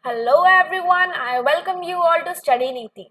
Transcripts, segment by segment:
Hello everyone, I welcome you all to study Niti.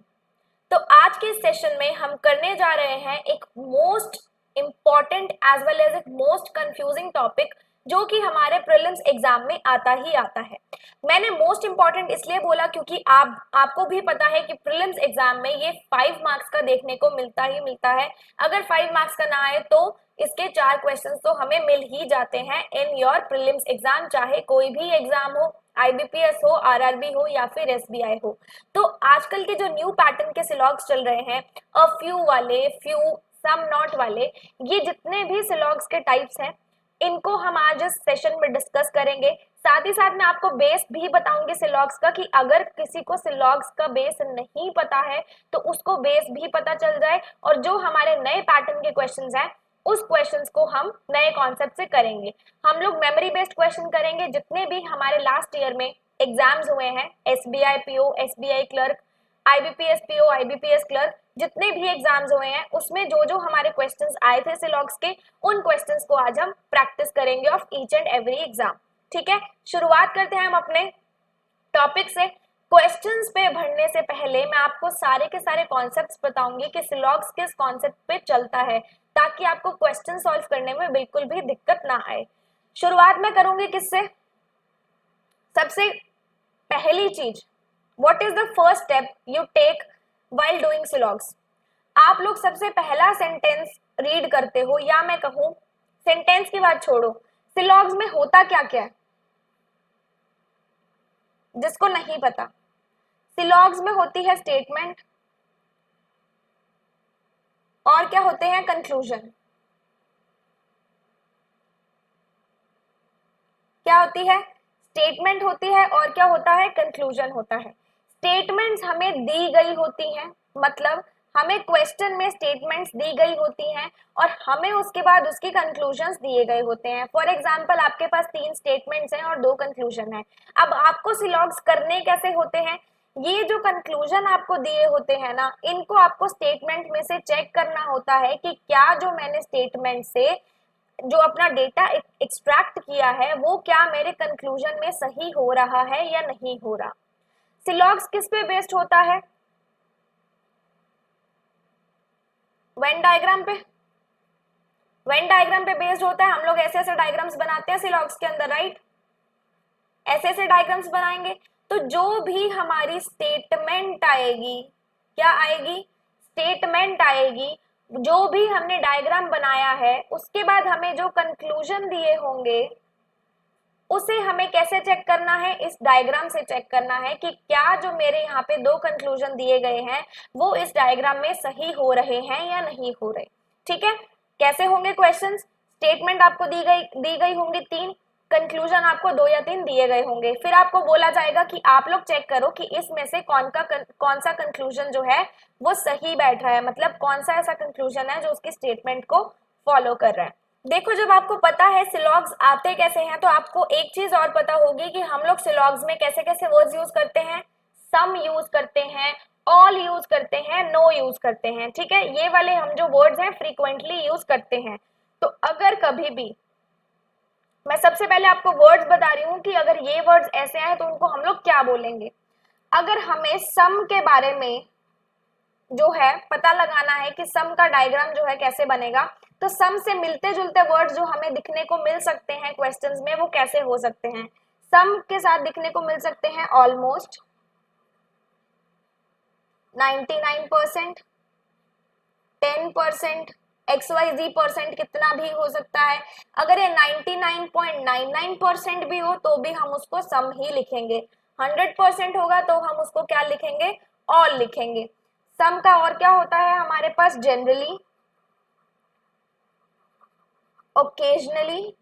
तो आज के सेशन में हम करने जा रहे हैं एक most important as well as एक मोस्ट कंफ्यूजिंग टॉपिक जो कि हमारे प्रीलिम्स एग्जाम में आता ही आता है। मैंने मोस्ट इम्पॉर्टेंट इसलिए बोला क्योंकि आपको भी पता है कि प्रीलिम्स एग्जाम में ये 5 मार्क्स का देखने को मिलता ही मिलता है। अगर 5 मार्क्स का ना आए तो इसके 4 क्वेश्चंस तो हमें मिल ही जाते हैं इन योर प्रीलिम्स एग्जाम, चाहे कोई भी एग्जाम हो, आईबीपीएस हो, आरआरबी हो या फिर एसबीआई हो। तो आजकल के जो न्यू पैटर्न के सिलॉग्स चल रहे हैं, अ फ्यू वाले, फ्यू सम नॉट वाले, ये जितने भी सिलॉग्स के टाइप्स हैं इनको हम आज इस सेशन में डिस्कस करेंगे। साथ ही साथ मैं आपको बेस भी बताऊंगी सिलॉग्स का कि अगर किसी को सिलॉग्स का बेस नहीं पता है तो उसको बेस भी पता चल जाए, और जो हमारे नए पैटर्न के क्वेश्चंस हैं उस क्वेश्चंस को हम नए कॉन्सेप्ट से करेंगे। हम लोग मेमोरी बेस्ड क्वेश्चन करेंगे। जितने भी हमारे लास्ट ईयर में एग्जाम्स हुए हैं, SBI PO, SBI clerk, IBPS PO, IBPS clerk, जितने भी एग्जाम्स हुए हैं उसमें जो जो हमारे क्वेश्चंस आए थे सिलॉग्स के, उन क्वेश्चंस को आज हम प्रैक्टिस करेंगे of each and every exam. ठीक है, शुरुआत करते हैं हम अपने टॉपिक से। क्वेश्चंस पे बढ़ने से पहले मैं आपको सारे के सारे कॉन्सेप्ट्स बताऊंगी कि सिलॉग्स किस कॉन्सेप्ट पे चलता है, ताकि आपको क्वेश्चन सॉल्व करने में बिल्कुल भी दिक्कत ना आए। शुरुआत में करूंगी किससे? सबसे पहली चीज, what is the first step you take while doing syllogisms? आप लोग सबसे पहला सेंटेंस रीड करते हो, या मैं कहूं सेंटेंस की बात छोड़ो, सिलॉग्स में होता क्या क्या है जिसको नहीं पता? सिलॉग्स में होती है स्टेटमेंट, और क्या होते हैं? कंक्लूजन। क्या होती है? स्टेटमेंट होती है, और क्या होता है? कंक्लूजन होता है। स्टेटमेंट्स हमें दी गई होती हैं, मतलब हमें क्वेश्चन में स्टेटमेंट्स दी गई होती हैं और हमें उसके बाद उसकी कंक्लूजन्स दिए गए होते हैं। फॉर एग्जांपल आपके पास 3 स्टेटमेंट्स हैं और 2 कंक्लूजन है। अब आपको सिलॉग्स करने कैसे होते हैं? ये जो कंक्लूजन आपको दिए होते हैं ना, इनको आपको स्टेटमेंट में से चेक करना होता है कि क्या जो मैंने स्टेटमेंट से जो अपना डेटा एक्सट्रैक्ट किया है वो क्या मेरे कंक्लूजन में सही हो रहा है या नहीं हो रहा। सिलॉग्स किस पे बेस्ड होता है? वेन डायग्राम पे। वेन डायग्राम पे बेस्ड होता है। हम लोग ऐसे ऐसे डायग्राम्स बनाते हैं सिलॉग्स के अंदर, राइट? ऐसे ऐसे डायग्राम्स बनाएंगे तो जो भी हमारी स्टेटमेंट आएगी, क्या आएगी? स्टेटमेंट आएगी। जो भी हमने डायग्राम बनाया है उसके बाद हमें जो कंक्लूजन दिए होंगे उसे हमें कैसे चेक करना है? इस डायग्राम से चेक करना है कि क्या जो मेरे यहाँ पे 2 कंक्लूजन दिए गए हैं वो इस डायग्राम में सही हो रहे हैं या नहीं हो रहे। ठीक है, कैसे होंगे क्वेश्चंस? स्टेटमेंट आपको दी गई होंगी 3, कंक्लूजन आपको 2 या 3 दिए गए होंगे। फिर आपको बोला जाएगा कि आप लोग चेक करो कि इसमें से कौन सा कंक्लूजन जो है वो सही बैठ रहा है, मतलब कौन सा ऐसा कंक्लूजन है जो उसकी स्टेटमेंट को फॉलो कर रहा है। देखो, जब आपको पता है सिलॉग्स आते कैसे हैं तो आपको एक चीज और पता होगी कि हम लोग सिलॉग्स में कैसे कैसे वर्ड्स यूज करते हैं। सम यूज करते हैं, ऑल यूज करते हैं, नो यूज करते हैं। ठीक है, ये वाले हम जो वर्ड्स हैं फ्रीक्वेंटली यूज करते हैं। तो अगर कभी भी, मैं सबसे पहले आपको वर्ड्स बता रही हूँ कि अगर ये वर्ड्स ऐसे आए तो उनको हम लोग क्या बोलेंगे। अगर हमें सम के बारे में जो है पता लगाना है कि सम का डायग्राम जो है कैसे बनेगा, तो सम से मिलते जुलते वर्ड्स जो हमें दिखने को मिल सकते हैं क्वेश्चंस में वो कैसे हो सकते हैं? सम के साथ दिखने को मिल सकते हैं ऑलमोस्ट, 99%, 10%, XYZ परसेंट कितना भी हो सकता है। अगर ये 99.99% भी हो तो भी हम उसको सम ही लिखेंगे। 100% होगा तो हम उसको क्या लिखेंगे? ऑल लिखेंगे। सम का और क्या होता है हमारे पास? Generally, occasionally,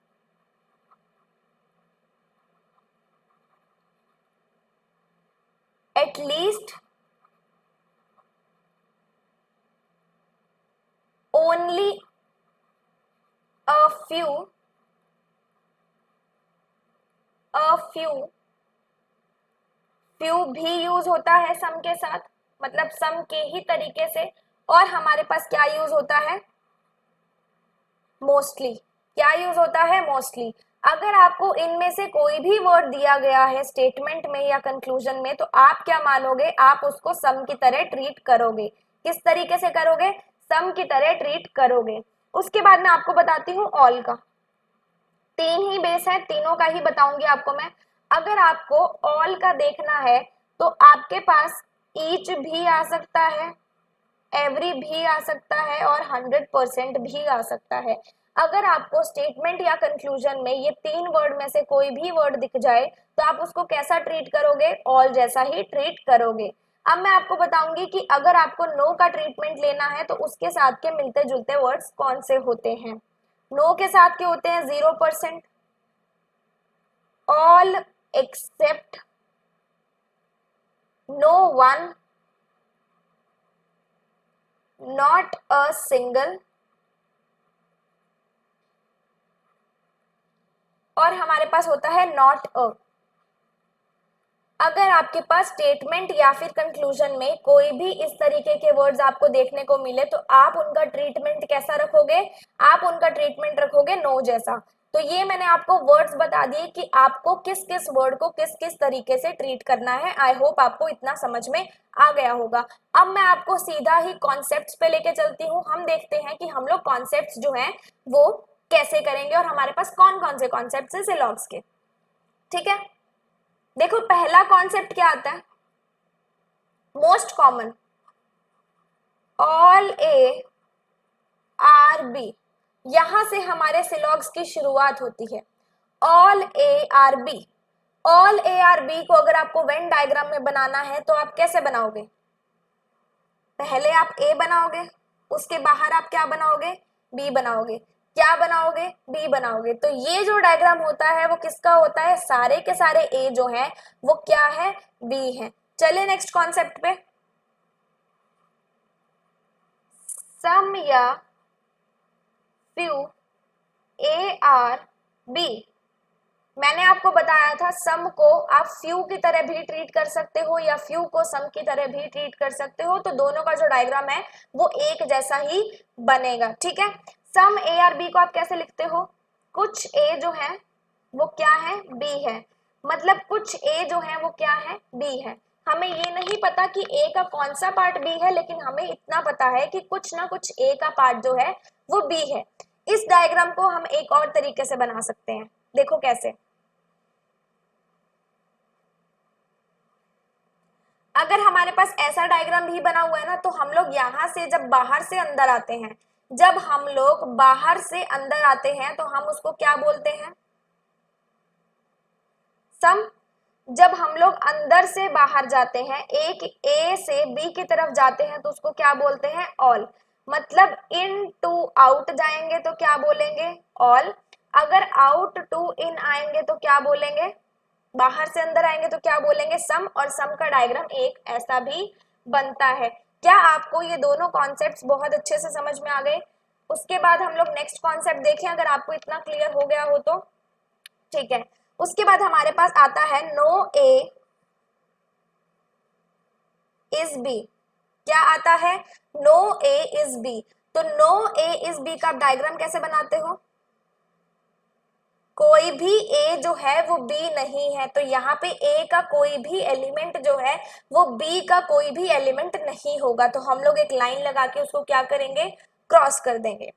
at least, only, a few, few भी यूज होता है सम के साथ, मतलब सम के ही तरीके से। और हमारे पास क्या यूज होता है? मोस्टली। क्या यूज होता है? मोस्टली। अगर आपको इनमें से कोई भी वर्ड दिया गया है स्टेटमेंट में या कंक्लूजन में, तो आप क्या मानोगे, आप उसको सम की तरह ट्रीट करोगे। किस तरीके से करोगे, सम की तरह ट्रीट करोगे। उसके बाद मैं आपको बताती हूँ ऑल का। तीन ही बेस है, तीनों का ही बताऊंगी आपको मैं। अगर आपको ऑल का देखना है तो आपके पास ईच भी आ सकता है, एवरी भी आ सकता है और 100% भी आ सकता है। अगर आपको स्टेटमेंट या कंक्लूजन में ये तीन वर्ड में से कोई भी वर्ड दिख जाए तो आप उसको कैसा ट्रीट करोगे, ऑल जैसा ही ट्रीट करोगे। अब मैं आपको बताऊंगी कि अगर आपको नो का ट्रीटमेंट लेना है तो उसके साथ के मिलते जुलते वर्ड्स कौन से होते हैं। नो के साथ के होते हैं 0%, all except, no one, not a single, और हमारे पास होता है नॉट अ। अगर आपके पास स्टेटमेंट या फिर कंक्लूजन में कोई भी इस तरीके के वर्ड्स आपको देखने को मिले तो आप उनका ट्रीटमेंट कैसा रखोगे, आप उनका ट्रीटमेंट रखोगे नो जैसा। तो ये मैंने आपको वर्ड्स बता दिए कि आपको किस किस वर्ड को किस किस तरीके से ट्रीट करना है। आई होप आपको इतना समझ में आ गया होगा। अब मैं आपको सीधा ही कॉन्सेप्ट्स पे लेके चलती हूँ। हम देखते हैं कि हम लोग कॉन्सेप्ट्स जो हैं वो कैसे करेंगे और हमारे पास कौन कौन से कॉन्सेप्ट्स हैं सिलॉग्स के। ठीक है, देखो पहला कॉन्सेप्ट क्या आता है, most common, all A are B. यहां से हमारे सिलॉग्स की शुरुआत होती है। All A are B, all A are B को अगर आपको वेन डायग्राम में बनाना है तो आप कैसे बनाओगे, पहले आप ए बनाओगे, उसके बाहर आप क्या बनाओगे, बी बनाओगे, क्या बनाओगे, बी बनाओगे। तो ये जो डायग्राम होता है वो किसका होता है, सारे के सारे ए जो है वो क्या है, बी है। चलिए नेक्स्ट कॉन्सेप्ट पे, सम या फ्यू ए आर बी। मैंने आपको बताया था सम को आप फ्यू की तरह भी ट्रीट कर सकते हो या फ्यू को सम की तरह भी ट्रीट कर सकते हो, तो दोनों का जो डायग्राम है वो एक जैसा ही बनेगा। ठीक है, सम ए आर बी को आप कैसे लिखते हो, कुछ ए जो है वो क्या है, बी है। मतलब कुछ ए जो है वो क्या है, बी है। हमें ये नहीं पता कि ए का कौन सा पार्ट बी है, लेकिन हमें इतना पता है कि कुछ ना कुछ ए का पार्ट जो है वो बी है। इस डायग्राम को हम एक और तरीके से बना सकते हैं, देखो कैसे। अगर हमारे पास ऐसा डायग्राम भी बना हुआ है ना, तो हम लोग यहां से जब बाहर से अंदर आते हैं, जब हम लोग बाहर से अंदर आते हैं तो हम उसको क्या बोलते हैं, सम। जब हम लोग अंदर से बाहर जाते हैं, एक ए से बी की तरफ जाते हैं तो उसको क्या बोलते हैं, ऑल। मतलब इन टू आउट जाएंगे तो क्या बोलेंगे, ऑल। अगर आउट टू इन आएंगे तो क्या बोलेंगे, बाहर से अंदर आएंगे तो क्या बोलेंगे, सम। और सम का डायग्राम एक ऐसा भी बनता है। क्या आपको ये दोनों कॉन्सेप्ट्स बहुत अच्छे से समझ में आ गए। उसके बाद हम लोग नेक्स्ट कॉन्सेप्ट देखें, अगर आपको इतना क्लियर हो गया हो तो। ठीक है, उसके बाद हमारे पास आता है नो ए इज बी। क्या आता है, नो ए इज बी। तो नो ए इज बी का डायग्राम कैसे बनाते हो, कोई भी ए जो है वो बी नहीं है, तो यहाँ पे ए का कोई भी एलिमेंट जो है वो बी का कोई भी एलिमेंट नहीं होगा। तो हम लोग एक लाइन लगा के उसको क्या करेंगे, क्रॉस कर देंगे।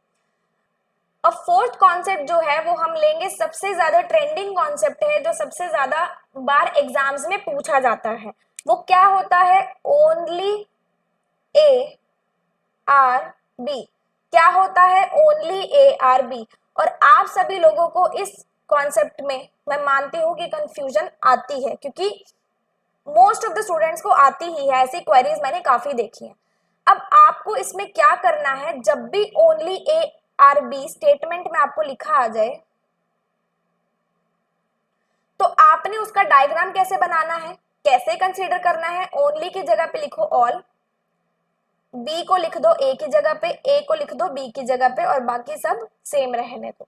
अब फोर्थ कॉन्सेप्ट जो है वो हम लेंगे, सबसे ज्यादा ट्रेंडिंग कॉन्सेप्ट है, जो सबसे ज्यादा बार एग्जाम्स में पूछा जाता है। वो क्या होता है, ओनली ए आर बी। क्या होता है, ओनली ए आर बी। और आप सभी लोगों को इस कॉन्सेप्ट में मैं मानती हूँ कि कंफ्यूजन आती है, क्योंकि मोस्ट ऑफ द स्टूडेंट्स को आती ही है, ऐसी क्वेरीज मैंने काफी देखी हैं। अब आपको इसमें क्या करना है, जब भी only A are B statement में आपको लिखा आ जाए तो आपने उसका डायग्राम कैसे बनाना है, कैसे कंसीडर करना है। ओनली की जगह पे लिखो ऑल, बी को लिख दो ए की जगह पे, ए को लिख दो बी की जगह पे, और बाकी सब सेम रहने दो।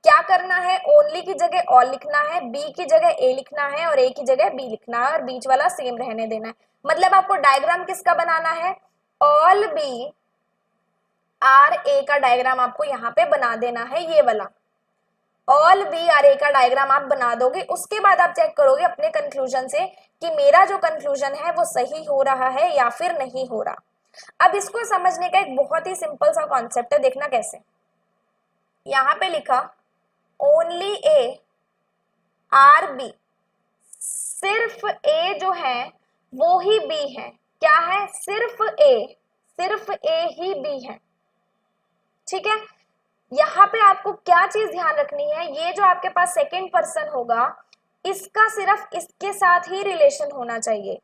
क्या करना है, ओनली की जगह ऑल लिखना है, बी की जगह ए लिखना है और ए की जगह बी लिखना है, और बीच वाला सेम रहने देना है। मतलब आपको डायग्राम किसका बनाना है, ऑल बी आर ए का डायग्राम आपको यहाँ पे बना देना है, ये वाला। ऑल बी अरे का डायग्राम आप बना दोगे, उसके बाद आप चेक करोगे अपने कंक्लूजन से कि मेरा जो कंक्लूजन है वो सही हो रहा है या फिर नहीं हो रहा। अब इसको समझने का एक बहुत ही सिंपल सा कॉन्सेप्ट है, देखना कैसे। यहां पे लिखा ओनली ए आर बी, सिर्फ ए जो है वो ही बी है। क्या है? सिर्फ ए ही बी है। ठीक है, यहाँ पे आपको क्या चीज ध्यान रखनी है, ये जो आपके पास सेकंड पर्सन होगा इसका सिर्फ इसके साथ ही रिलेशन होना चाहिए।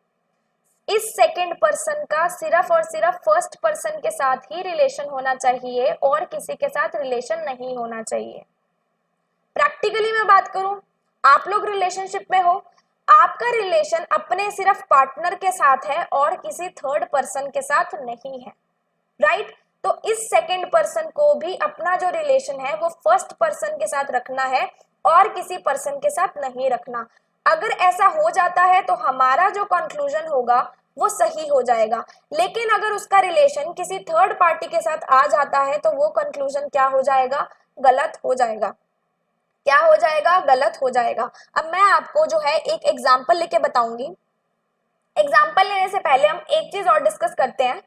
इस सेकंड पर्सन का सिर्फ और सिर्फ फर्स्ट पर्सन के साथ ही रिलेशन होना चाहिए और किसी के साथ रिलेशन नहीं होना चाहिए। प्रैक्टिकली मैं बात करूं, आप लोग रिलेशनशिप में हो, आपका रिलेशन अपने सिर्फ पार्टनर के साथ है और किसी थर्ड पर्सन के साथ नहीं है, राइट? तो इस सेकंड पर्सन को भी अपना जो रिलेशन है वो फर्स्ट पर्सन के साथ रखना है और किसी पर्सन के साथ नहीं रखना। अगर ऐसा हो जाता है तो हमारा जो कंक्लूजन होगा वो सही हो जाएगा, लेकिन अगर उसका रिलेशन किसी थर्ड पार्टी के साथ आ जाता है तो वो कंक्लूजन क्या हो जाएगा? गलत हो जाएगा। क्या हो जाएगा? गलत हो जाएगा। अब मैं आपको जो है एक एग्जाम्पल लेके बताऊंगी। एग्जाम्पल लेने से पहले हम एक चीज और डिस्कस करते हैं,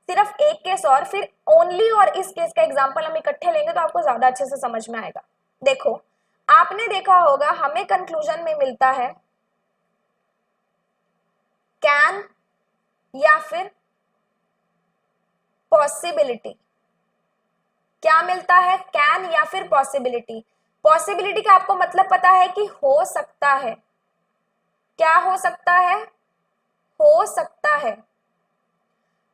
सिर्फ एक केस और फिर ओनली और इस केस का एग्जाम्पल हम इकट्ठे लेंगे तो आपको ज्यादा अच्छे से समझ में आएगा। देखो, आपने देखा होगा हमें कंक्लूजन में मिलता है कैन या फिर पॉसिबिलिटी। क्या मिलता है? कैन या फिर पॉसिबिलिटी। पॉसिबिलिटी का आपको मतलब पता है कि हो सकता है। क्या हो सकता है? हो सकता है।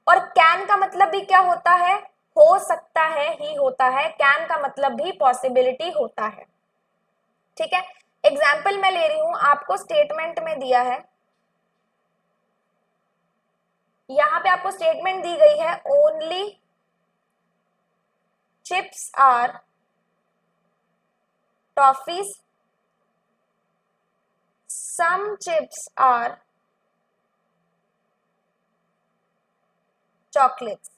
और कैन का मतलब भी क्या होता है? हो सकता है ही होता है। कैन का मतलब भी पॉसिबिलिटी होता है। ठीक है, एग्जाम्पल मैं ले रही हूं, आपको स्टेटमेंट में दिया है, यहां पे आपको स्टेटमेंट दी गई है only chips are toffees, some chips are chocolates.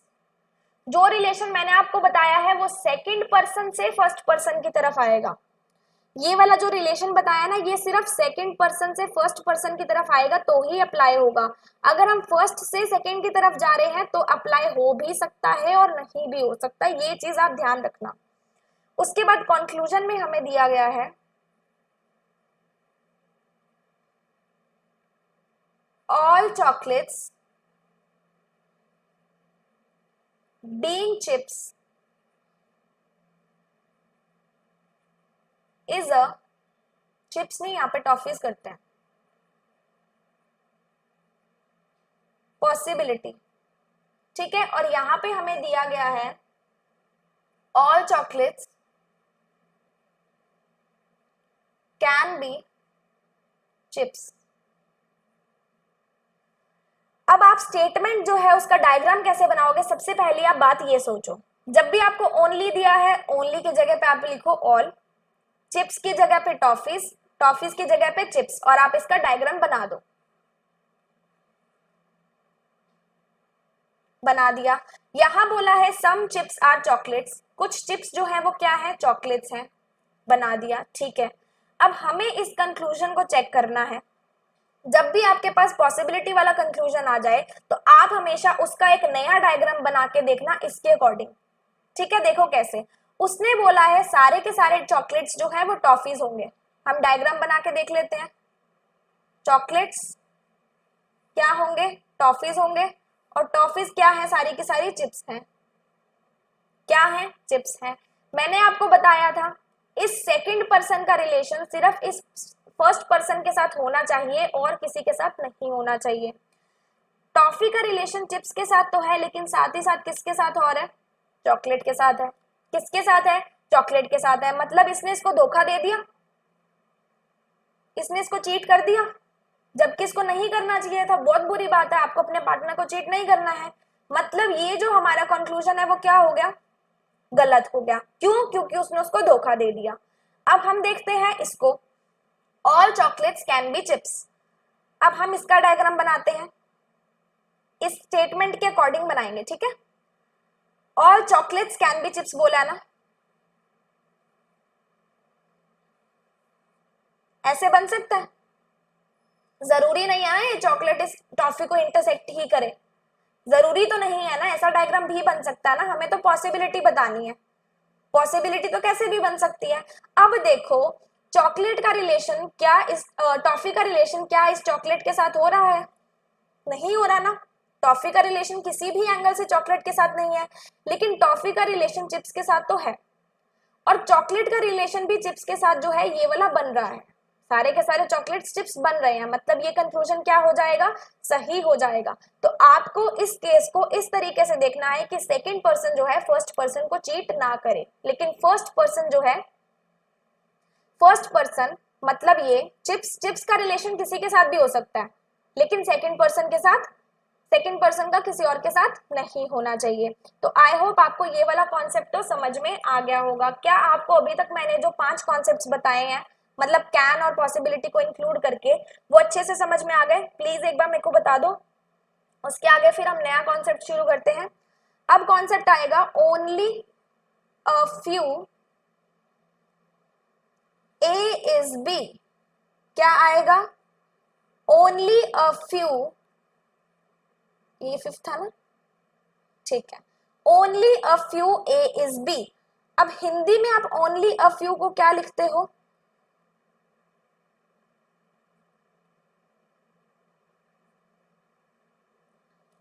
जो रिलेशन मैंने आपको बताया है वो सेकंड पर्सन से फर्स्ट पर्सन की तरफ आएगा। ये वाला जो रिलेशन बताया ना, ये सिर्फ सेकंड पर्सन से फर्स्ट पर्सन की तरफ आएगा तो ही अप्लाई होगा। अगर हम फर्स्ट से सेकंड की तरफ जा रहे हैं तो अप्लाई हो भी सकता है और नहीं भी हो सकता, ये चीज आप ध्यान रखना। उसके बाद कंक्लूजन में हमें दिया गया है all chocolates being chips is a, chips नहीं, यहाँ पे टॉफीज करते हैं, पॉसिबिलिटी। ठीक है, और यहां पे हमें दिया गया है all chocolates can be chips. अब आप स्टेटमेंट जो है उसका डायग्राम कैसे बनाओगे? सबसे पहले आप बात ये सोचो, जब भी आपको ओनली दिया है, ओनली की जगह पे आप लिखो ऑल, चिप्स की जगह पे टॉफीज, टॉफीज की जगह पे चिप्स, और आप इसका डायग्राम बना दो। बना दिया। यहां बोला है सम चिप्स आर चॉकलेट्स, कुछ चिप्स जो है वो क्या है? चॉकलेट्स हैं। बना दिया, ठीक है। अब हमें इस कंक्लूजन को चेक करना है। जब भी आपके पास पॉसिबिलिटी वाला कंक्लूजन आ जाए तो आप हमेशा उसका एक नया डायग्राम बना के देखना इसके अकॉर्डिंग। ठीक है, देखो कैसे। उसने बोला है सारे के सारे चॉकलेट्स जो है वो टॉफीज होंगे। हम डायग्राम बना के देख लेते हैं। चॉकलेट्स क्या होंगे? टॉफीज होंगे। और टॉफीज क्या है? सारी की सारी चिप्स हैं। क्या है? चिप्स हैं। मैंने आपको बताया था इस सेकंड पर्सन का रिलेशन सिर्फ इस फर्स्ट पर्सन के साथ होना चाहिए और किसी के साथ नहीं होना चाहिए। टॉफी का रिलेशन चिप्स के साथ तो है, लेकिन साथ ही साथ किसके साथ और है? चॉकलेट के साथ है। किसके साथ है? चॉकलेट के साथ है। मतलब इसने इसको धोखा दे दिया, इसने इसको चीट कर दिया, जबकि इसको नहीं करना चाहिए था। बहुत बुरी बात है, आपको अपने पार्टनर को चीट नहीं करना है। मतलब ये जो हमारा कंक्लूजन है वो क्या हो गया? गलत हो गया। क्यों? क्योंकि उसने उसको धोखा दे दिया। अब हम देखते हैं इसको, all chocolates can be chips. अब हम इसका डायग्राम बनाते हैं, इस स्टेटमेंट के अकॉर्डिंग बनाएंगे। ठीक है, all chocolates can be chips बोला ना, ऐसे बन सकता है? जरूरी नहीं है ना ये चॉकलेट इस टॉफी को इंटरसेक्ट ही करे, जरूरी तो नहीं है ना, ऐसा डायग्राम भी बन सकता है ना, हमें तो पॉसिबिलिटी बतानी है, पॉसिबिलिटी तो कैसे भी बन सकती है। अब देखो चॉकलेट का रिलेशन क्या इस टॉफी का रिलेशन क्या इस चॉकलेट के साथ हो रहा है? नहीं हो रहा ना, टॉफी का रिलेशन किसी भी एंगल से चॉकलेट के साथ नहीं है, लेकिन टॉफी का रिलेशन चिप्स के साथ तो है, और चॉकलेट का रिलेशन भी चिप्स के साथ जो है ये वाला बन रहा है, सारे के सारे चॉकलेट्स चिप्स बन रहे हैं, मतलब ये कंक्लूजन क्या हो जाएगा? सही हो जाएगा। तो आपको इस केस को इस तरीके से देखना है कि सेकंड पर्सन जो है फर्स्ट पर्सन को चीट ना करे, लेकिन फर्स्ट पर्सन जो है, फर्स्ट पर्सन मतलब ये चिप्स का रिलेशन किसी के साथ भी हो सकता है, लेकिन सेकंड पर्सन के साथ, सेकंड पर्सन का किसी और के साथ नहीं होना चाहिए। तो आई होप आपको ये वाला कॉन्सेप्ट तो समझ में आ गया होगा। क्या आपको अभी तक मैंने जो 5 कॉन्सेप्ट्स बताए हैं, मतलब कैन और पॉसिबिलिटी को इंक्लूड करके, वो अच्छे से समझ में आ गए? प्लीज एक बार मेरे को बता दो, उसके आगे फिर हम नया कॉन्सेप्ट शुरू करते हैं। अब कॉन्सेप्ट आएगा only a few A is B। क्या आएगा? ओनली अ फ्यू, ये फिफ्थ था ना, ठीक है, only a few A is B। अब हिंदी में आप ओनली अ फ्यू को क्या लिखते हो?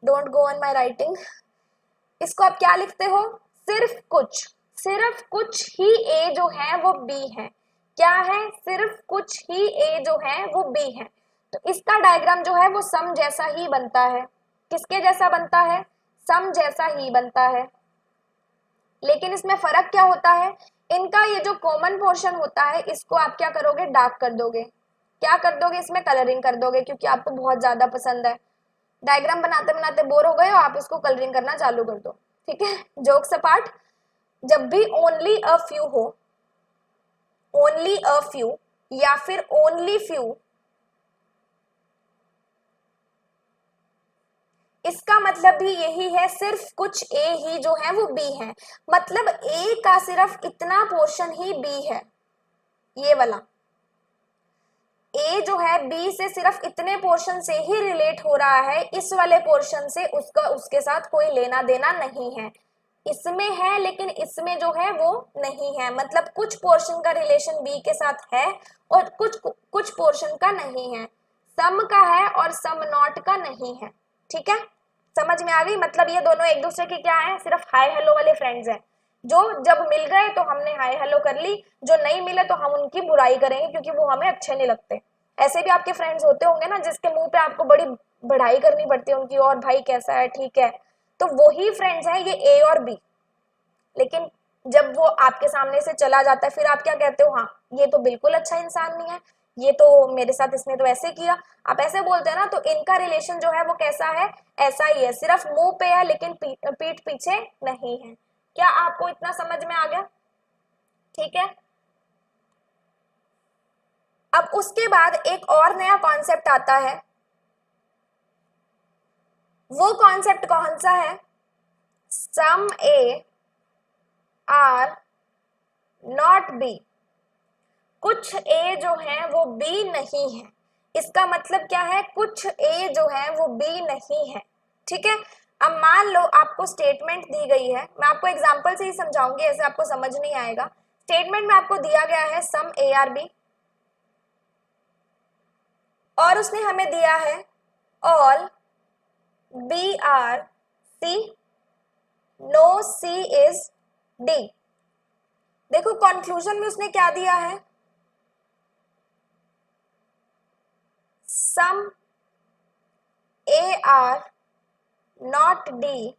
Don't go on my writing. इसको आप क्या लिखते हो? सिर्फ कुछ, सिर्फ कुछ ही A जो है वो B है। क्या है? सिर्फ कुछ ही A जो है वो B है। तो इसका डायग्राम जो है वो सम जैसा ही बनता है। किसके जैसा बनता है? सम जैसा ही बनता है। लेकिन इसमें फर्क क्या होता है? इनका ये जो कॉमन पोर्शन होता है इसको आप क्या करोगे? डार्क कर दोगे। क्या कर दोगे? इसमें कलरिंग कर दोगे, क्योंकि आपको बहुत ज्यादा पसंद है। डायग्राम बनाते बनाते बोर हो गए हो, आप इसको कलरिंग करना चालू कर दो, ठीक है। जोक्स अपार्ट, जब भी ओनली अ फ्यू हो, ओनली अ फ्यू या फिर ओनली फ्यू, इसका मतलब भी यही है, सिर्फ कुछ ए ही जो है वो बी है, मतलब ए का सिर्फ इतना पोर्शन ही बी है, ये वाला ए जो है बी से सिर्फ इतने पोर्शन से ही रिलेट हो रहा है, इस वाले पोर्शन से उसका उसके साथ कोई लेना देना नहीं है। इसमें है लेकिन इसमें जो है वो नहीं है, मतलब कुछ पोर्शन का रिलेशन बी के साथ है और कुछ पोर्शन का नहीं है, सम का है और सम नॉट का नहीं है, ठीक है। समझ में आ गई? मतलब ये दोनों एक दूसरे के क्या है? सिर्फ हाय हेलो वाले फ्रेंड्स हैं, जो जब मिल गए तो हमने हाय हेलो कर ली, जो नहीं मिले तो हम उनकी बुराई करेंगे क्योंकि वो हमें अच्छे नहीं लगते। ऐसे भी आपके फ्रेंड्स होते होंगे ना, जिसके मुंह पे आपको बड़ी बढ़ाई करनी पड़ती है उनकी, और भाई कैसा है, ठीक है, तो वही फ्रेंड्स हैं ये ए और बी। लेकिन जब वो आपके सामने से चला जाता है फिर आप क्या कहते हो? हाँ ये तो बिल्कुल अच्छा इंसान नहीं है, ये तो मेरे साथ इसने तो ऐसे किया, आप ऐसे बोलते हैं ना। तो इनका रिलेशन जो है वो कैसा है? ऐसा ही है, सिर्फ मुंह पे है लेकिन पीठ पीछे नहीं है। क्या आपको इतना समझ में आ गया? ठीक है। अब उसके बाद एक और नया कॉन्सेप्ट आता है, वो कॉन्सेप्ट कौन सा है? Some A are not be. कुछ ए जो है वो बी नहीं है, इसका मतलब क्या है? कुछ ए जो है वो बी नहीं है, ठीक है। अब मान लो आपको स्टेटमेंट दी गई है, मैं आपको एग्जांपल से ही समझाऊंगी, ऐसे आपको समझ नहीं आएगा। स्टेटमेंट में आपको दिया गया है सम ए आर बी, और उसने हमें दिया है all B are C, no C is D. देखो कंक्लूजन में उसने क्या दिया है? Some A are not D,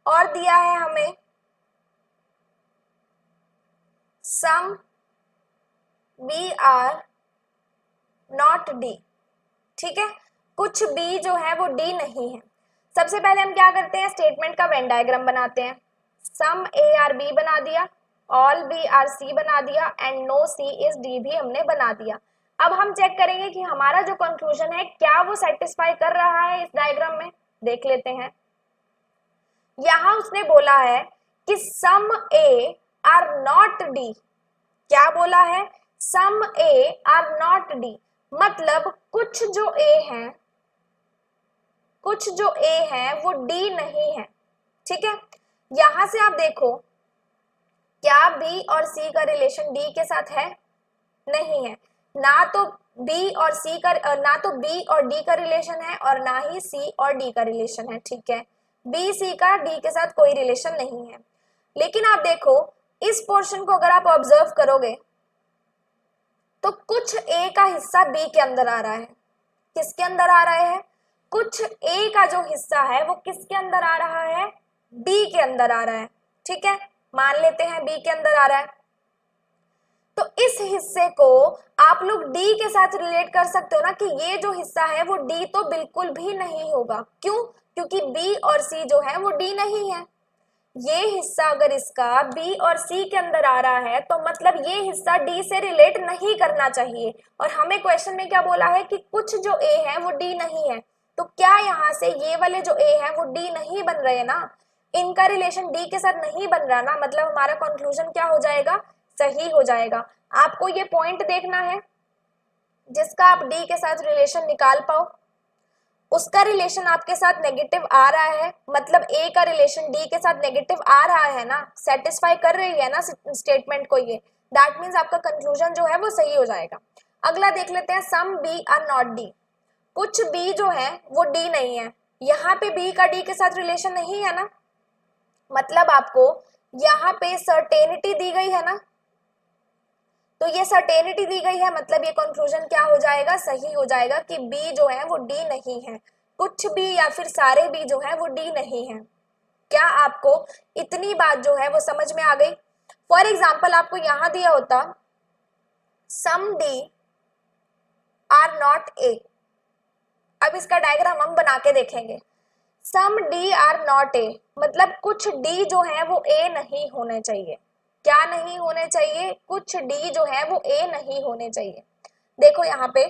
और दिया है हमें some B are not D, ठीक है। कुछ बी जो है वो डी नहीं है। सबसे पहले हम क्या करते हैं? स्टेटमेंट का वेन डायग्राम बनाते हैं। सम ए आर बी बना दिया, ऑल बी आर सी बना दिया, and no C is D भी हमने बना दिया। अब हम चेक करेंगे कि हमारा जो कंक्लूजन है क्या वो सेटिस्फाई कर रहा है इस डायग्राम में। देख लेते हैं। यहां उसने बोला है कि सम ए आर नॉट डी। क्या बोला है? Some A are not D, मतलब कुछ जो ए है, कुछ जो ए है वो डी नहीं है। ठीक है, यहां से आप देखो क्या बी और सी का रिलेशन डी के साथ है? नहीं है। ना तो बी और सी का, ना तो बी और डी का रिलेशन है और ना ही सी और डी का रिलेशन है। ठीक है, बी सी का डी के साथ कोई रिलेशन नहीं है। लेकिन आप देखो इस पोर्शन को अगर आप ऑब्जर्व करोगे तो कुछ ए का हिस्सा बी के अंदर आ रहा है। किसके अंदर आ रहा है? कुछ ए का जो हिस्सा है वो किसके अंदर आ रहा है? बी के अंदर आ रहा है। ठीक है, मान लेते हैं बी के अंदर आ रहा है, तो इस हिस्से को आप लोग डी के साथ रिलेट कर सकते हो ना कि ये जो हिस्सा है वो डी तो बिल्कुल भी नहीं होगा। क्यों? क्योंकि बी और सी जो है वो डी नहीं है। ये हिस्सा अगर इसका बी और सी के अंदर आ रहा है तो मतलब ये हिस्सा डी से रिलेट नहीं करना चाहिए। और हमें क्वेश्चन में क्या बोला है कि कुछ जो ए है वो डी नहीं है, तो क्या यहाँ से ये वाले जो ए है वो डी नहीं बन रहे ना, इनका रिलेशन डी के साथ नहीं बन रहा ना, मतलब हमारा कंक्लूजन क्या हो जाएगा? सही हो जाएगा। आपको ये पॉइंट देखना है जिसका आप डी के साथ रिलेशन निकाल पाओ, उसका रिलेशन आपके साथ नेगेटिव आ रहा है, मतलब ए का रिलेशन डी के साथ नेगेटिव आ रहा है ना, सेटिस्फाई कर रही है ना स्टेटमेंट को ये, दैट मीन्स आपका कंक्लूजन जो है वो सही हो जाएगा। अगला देख लेते हैं, some B are not D, कुछ बी जो है वो डी नहीं है। यहाँ पे बी का डी के साथ रिलेशन नहीं है ना, मतलब आपको यहाँ पे सर्टेनिटी दी गई है ना, तो ये सर्टेनिटी दी गई है, मतलब ये कंक्लूजन क्या हो जाएगा? सही हो जाएगा कि बी जो है वो डी नहीं है। कुछ भी या फिर सारे बी जो है वो डी नहीं है। क्या आपको इतनी बात जो है वो समझ में आ गई? फॉर एग्जाम्पल आपको यहां दिया होता सम डी आर नॉट ए, अब इसका डायग्राम हम बना के देखेंगे। सम डी आर नॉट ए, मतलब कुछ डी जो है वो ए नहीं होने चाहिए। क्या नहीं होने चाहिए? कुछ डी जो है वो ए नहीं होने चाहिए। देखो यहाँ पे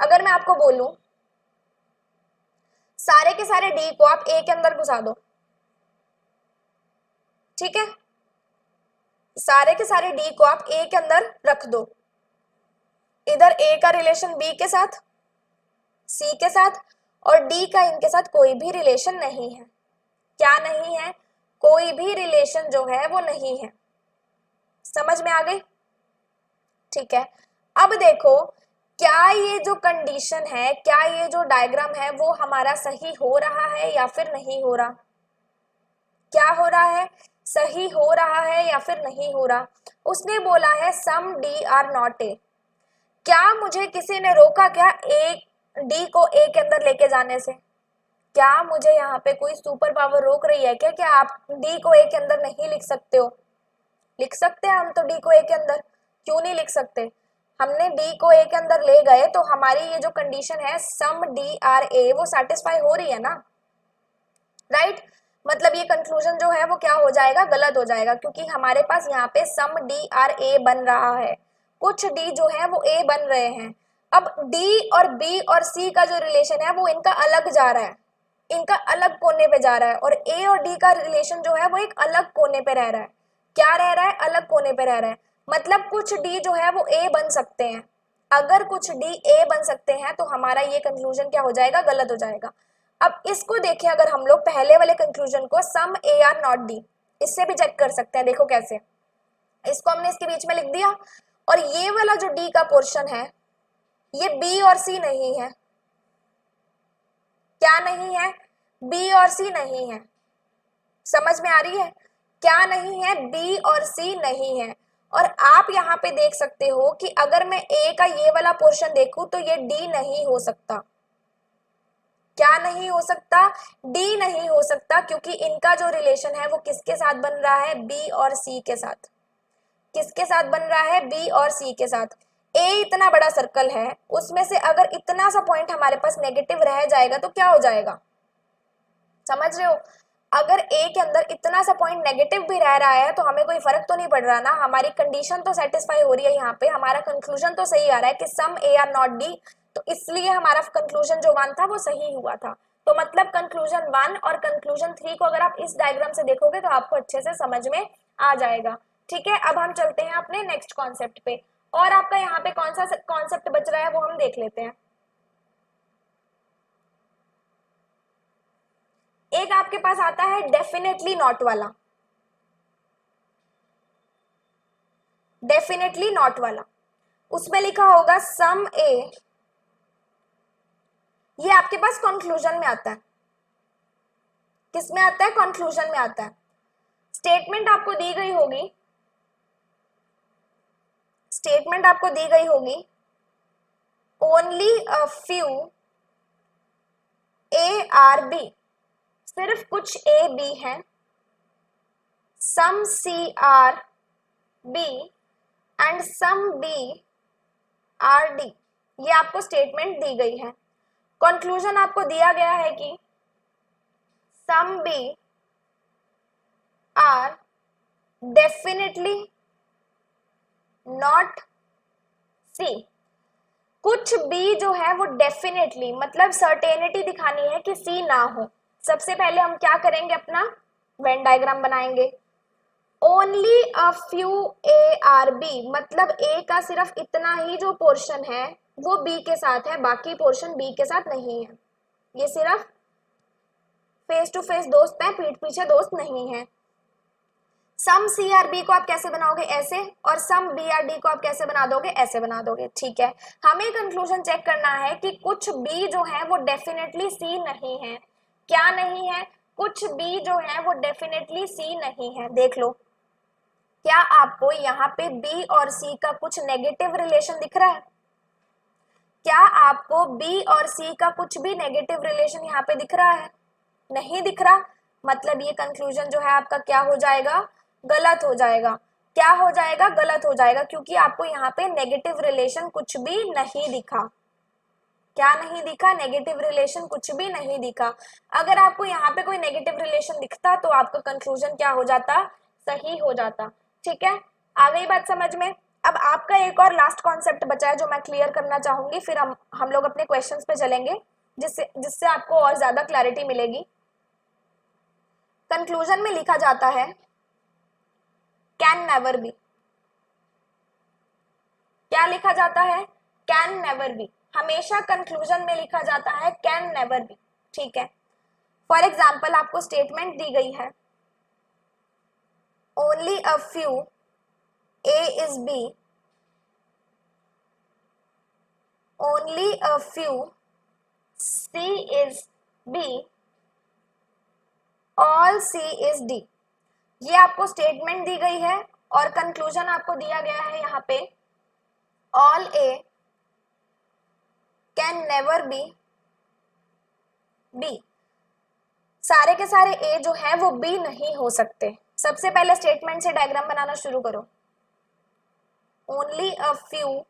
अगर मैं आपको बोलूं सारे के सारे डी को आप ए के अंदर घुसा दो, ठीक है, सारे के सारे डी को आप ए के अंदर रख दो, इधर ए का रिलेशन बी के साथ, सी के साथ, और डी का इनके साथ कोई भी रिलेशन नहीं है। क्या नहीं है? कोई भी रिलेशन जो है वो नहीं है। समझ में आ गई? ठीक है, अब देखो क्या ये जो कंडीशन है, क्या ये जो डायग्राम है वो हमारा सही हो रहा है या फिर नहीं हो रहा? क्या हो रहा है? सही हो रहा है या फिर नहीं हो रहा? उसने बोला है सम डी आर नॉट ए, क्या मुझे किसी ने रोका क्या ए डी को ए के अंदर लेके जाने से? क्या मुझे यहाँ पे कोई सुपर पावर रोक रही है क्या? क्या आप डी को ए के अंदर नहीं लिख सकते हो? लिख सकते हैं हम तो डी को ए के अंदर, क्यों नहीं लिख सकते? हमने डी को ए के अंदर ले गए तो हमारी ये जो कंडीशन है सम डी आर ए वो सेटिस्फाई हो रही है ना, राइट? मतलब ये कंक्लूजन जो है वो क्या हो जाएगा? गलत हो जाएगा, क्योंकि हमारे पास यहाँ पे सम डी आर ए बन रहा है, कुछ डी जो है वो ए बन रहे हैं। अब डी और बी और सी का जो रिलेशन है वो इनका अलग जा रहा है, इनका अलग कोने पे जा रहा है, और ए और डी का रिलेशन जो है वो एक अलग कोने पे रह रहा है। क्या रह रहा है? अलग कोने पे रह रहा है। मतलब कुछ डी जो है वो ए बन सकते हैं, अगर कुछ डी ए बन सकते हैं तो हमारा ये कंक्लूजन क्या हो जाएगा? गलत हो जाएगा। अब इसको देखें, अगर हम लोग पहले वाले कंक्लूजन को सम ए आर नॉट डी, इससे भी चेक कर सकते हैं। देखो कैसे, इसको हमने इसके बीच में लिख दिया, और ये वाला जो डी का पोर्शन है ये बी और सी नहीं है। क्या नहीं है? बी और सी नहीं है। समझ में आ रही है? क्या नहीं है? बी और सी नहीं है। और आप यहाँ पे देख सकते हो कि अगर मैं ए का ये वाला पोर्शन देखूं तो ये डी नहीं हो सकता। क्या नहीं हो सकता? डी नहीं हो सकता, क्योंकि इनका जो रिलेशन है वो किसके साथ बन रहा है? बी और सी के साथ। किसके साथ बन रहा है? बी और सी के साथ। ए इतना बड़ा सर्कल है, उसमें से अगर इतना सा पॉइंट हमारे पास नेगेटिव रह जाएगा तो क्या हो जाएगा? समझ रहे हो? अगर ए के अंदर इतना सा पॉइंट नेगेटिव भी रह रहा है तो हमें कोई फर्क तो नहीं पड़ रहा ना, हमारी कंडीशन तो सेटिस्फाई हो रही है, यहाँ पे हमारा कंक्लूजन तो सही आ रहा है कि सम ए आर नॉट डी, तो इसलिए हमारा कंक्लूजन जो 1 था वो सही हुआ था। तो मतलब कंक्लूजन 1 और कंक्लूजन 3 को अगर आप इस डायग्राम से देखोगे तो आपको अच्छे से समझ में आ जाएगा। ठीक है, अब हम चलते हैं अपने नेक्स्ट कॉन्सेप्ट पे। और आपका यहाँ पे कौन सा कॉन्सेप्ट बच रहा है वो हम देख लेते हैं। एक आपके पास आता है डेफिनेटली नॉट वाला, डेफिनेटली नॉट वाला, उसमें लिखा होगा सम ए, ये आपके पास कंक्लूजन में आता है। किस में आता है? कंक्लूजन में आता है। स्टेटमेंट आपको दी गई होगी, स्टेटमेंट आपको दी गई होगी only a few A are B, सिर्फ कुछ ए बी है, some C are B and some B are D, ये आपको स्टेटमेंट दी गई है। कंक्लूजन आपको दिया गया है कि some B are definitely not C, कुछ बी जो है वो डेफिनेटली मतलब सर्टेनिटी दिखानी है कि सी ना हो। सबसे पहले हम क्या करेंगे, अपना वेन डायग्राम बनाएंगे। Only a few A are B मतलब ए का सिर्फ इतना ही जो पोर्शन है वो बी के साथ है, बाकी पोर्शन बी के साथ नहीं है। ये सिर्फ फेस टू फेस दोस्त है, पीठ पीछे दोस्त नहीं है। सम सी आर बी को आप कैसे बनाओगे? ऐसे, और सम बी आर डी को आप कैसे बना दोगे? ऐसे बना दोगे। ठीक है, हमें कंक्लूजन चेक करना है कि कुछ बी जो है वो डेफिनेटली सी नहीं है। क्या नहीं है? कुछ बी जो है वो डेफिनेटली सी नहीं है। देख लो, क्या आपको यहाँ पे बी और सी का कुछ नेगेटिव रिलेशन दिख रहा है? क्या आपको बी और सी का कुछ भी नेगेटिव रिलेशन यहाँ पे दिख रहा है? नहीं दिख रहा, मतलब ये कंक्लूजन जो है आपका क्या हो जाएगा? गलत हो जाएगा। क्या हो जाएगा? गलत हो जाएगा, क्योंकि आपको यहाँ पे नेगेटिव रिलेशन कुछ भी नहीं दिखा। क्या नहीं दिखा? नेगेटिव रिलेशन कुछ भी नहीं दिखा। अगर आपको यहाँ पे कोई नेगेटिव रिलेशन दिखता तो आपका कंक्लूजन क्या हो जाता? सही हो जाता। ठीक है, आ गई बात समझ में? अब आपका एक और लास्ट कॉन्सेप्ट बचा है जो मैं क्लियर करना चाहूंगी, फिर हम लोग अपने क्वेश्चंस पे चलेंगे, जिससे आपको और ज्यादा क्लैरिटी मिलेगी। कंक्लूजन में लिखा जाता है कैन नेवर बी। क्या लिखा जाता है? Can never be. हमेशा कंक्लूजन में लिखा जाता है कैन नेवर बी। ठीक है, फॉर एग्जाम्पल आपको स्टेटमेंट दी गई है only a few A is B, only a few C is B, all C is D. ये आपको स्टेटमेंट दी गई है और कंक्लूजन आपको दिया गया है यहाँ पे all A can never be B. सारे के सारे ए जो है वो बी नहीं हो सकते। सबसे पहले स्टेटमेंट से डायग्राम बनाना शुरू करो। ओनली अ फ्यू,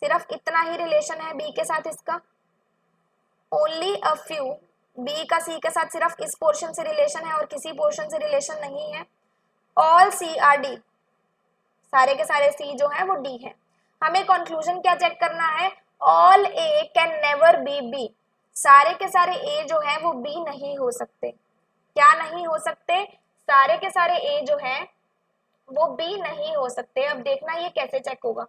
सिर्फ इतना ही रिलेशन है बी के साथ इसका। ओनली अ फ्यू, बी का सी के साथ सिर्फ इस पोर्शन से रिलेशन है और किसी पोर्शन से रिलेशन नहीं है। ऑल सी आर डी, सारे के सारे सी जो है वो डी है। हमें कंक्लूजन क्या चेक करना है? All A can never be B, सारे के सारे ए जो है वो बी नहीं हो सकते। क्या नहीं हो सकते? सारे के सारे ए जो है वो बी नहीं हो सकते। अब देखना ये कैसे चेक होगा।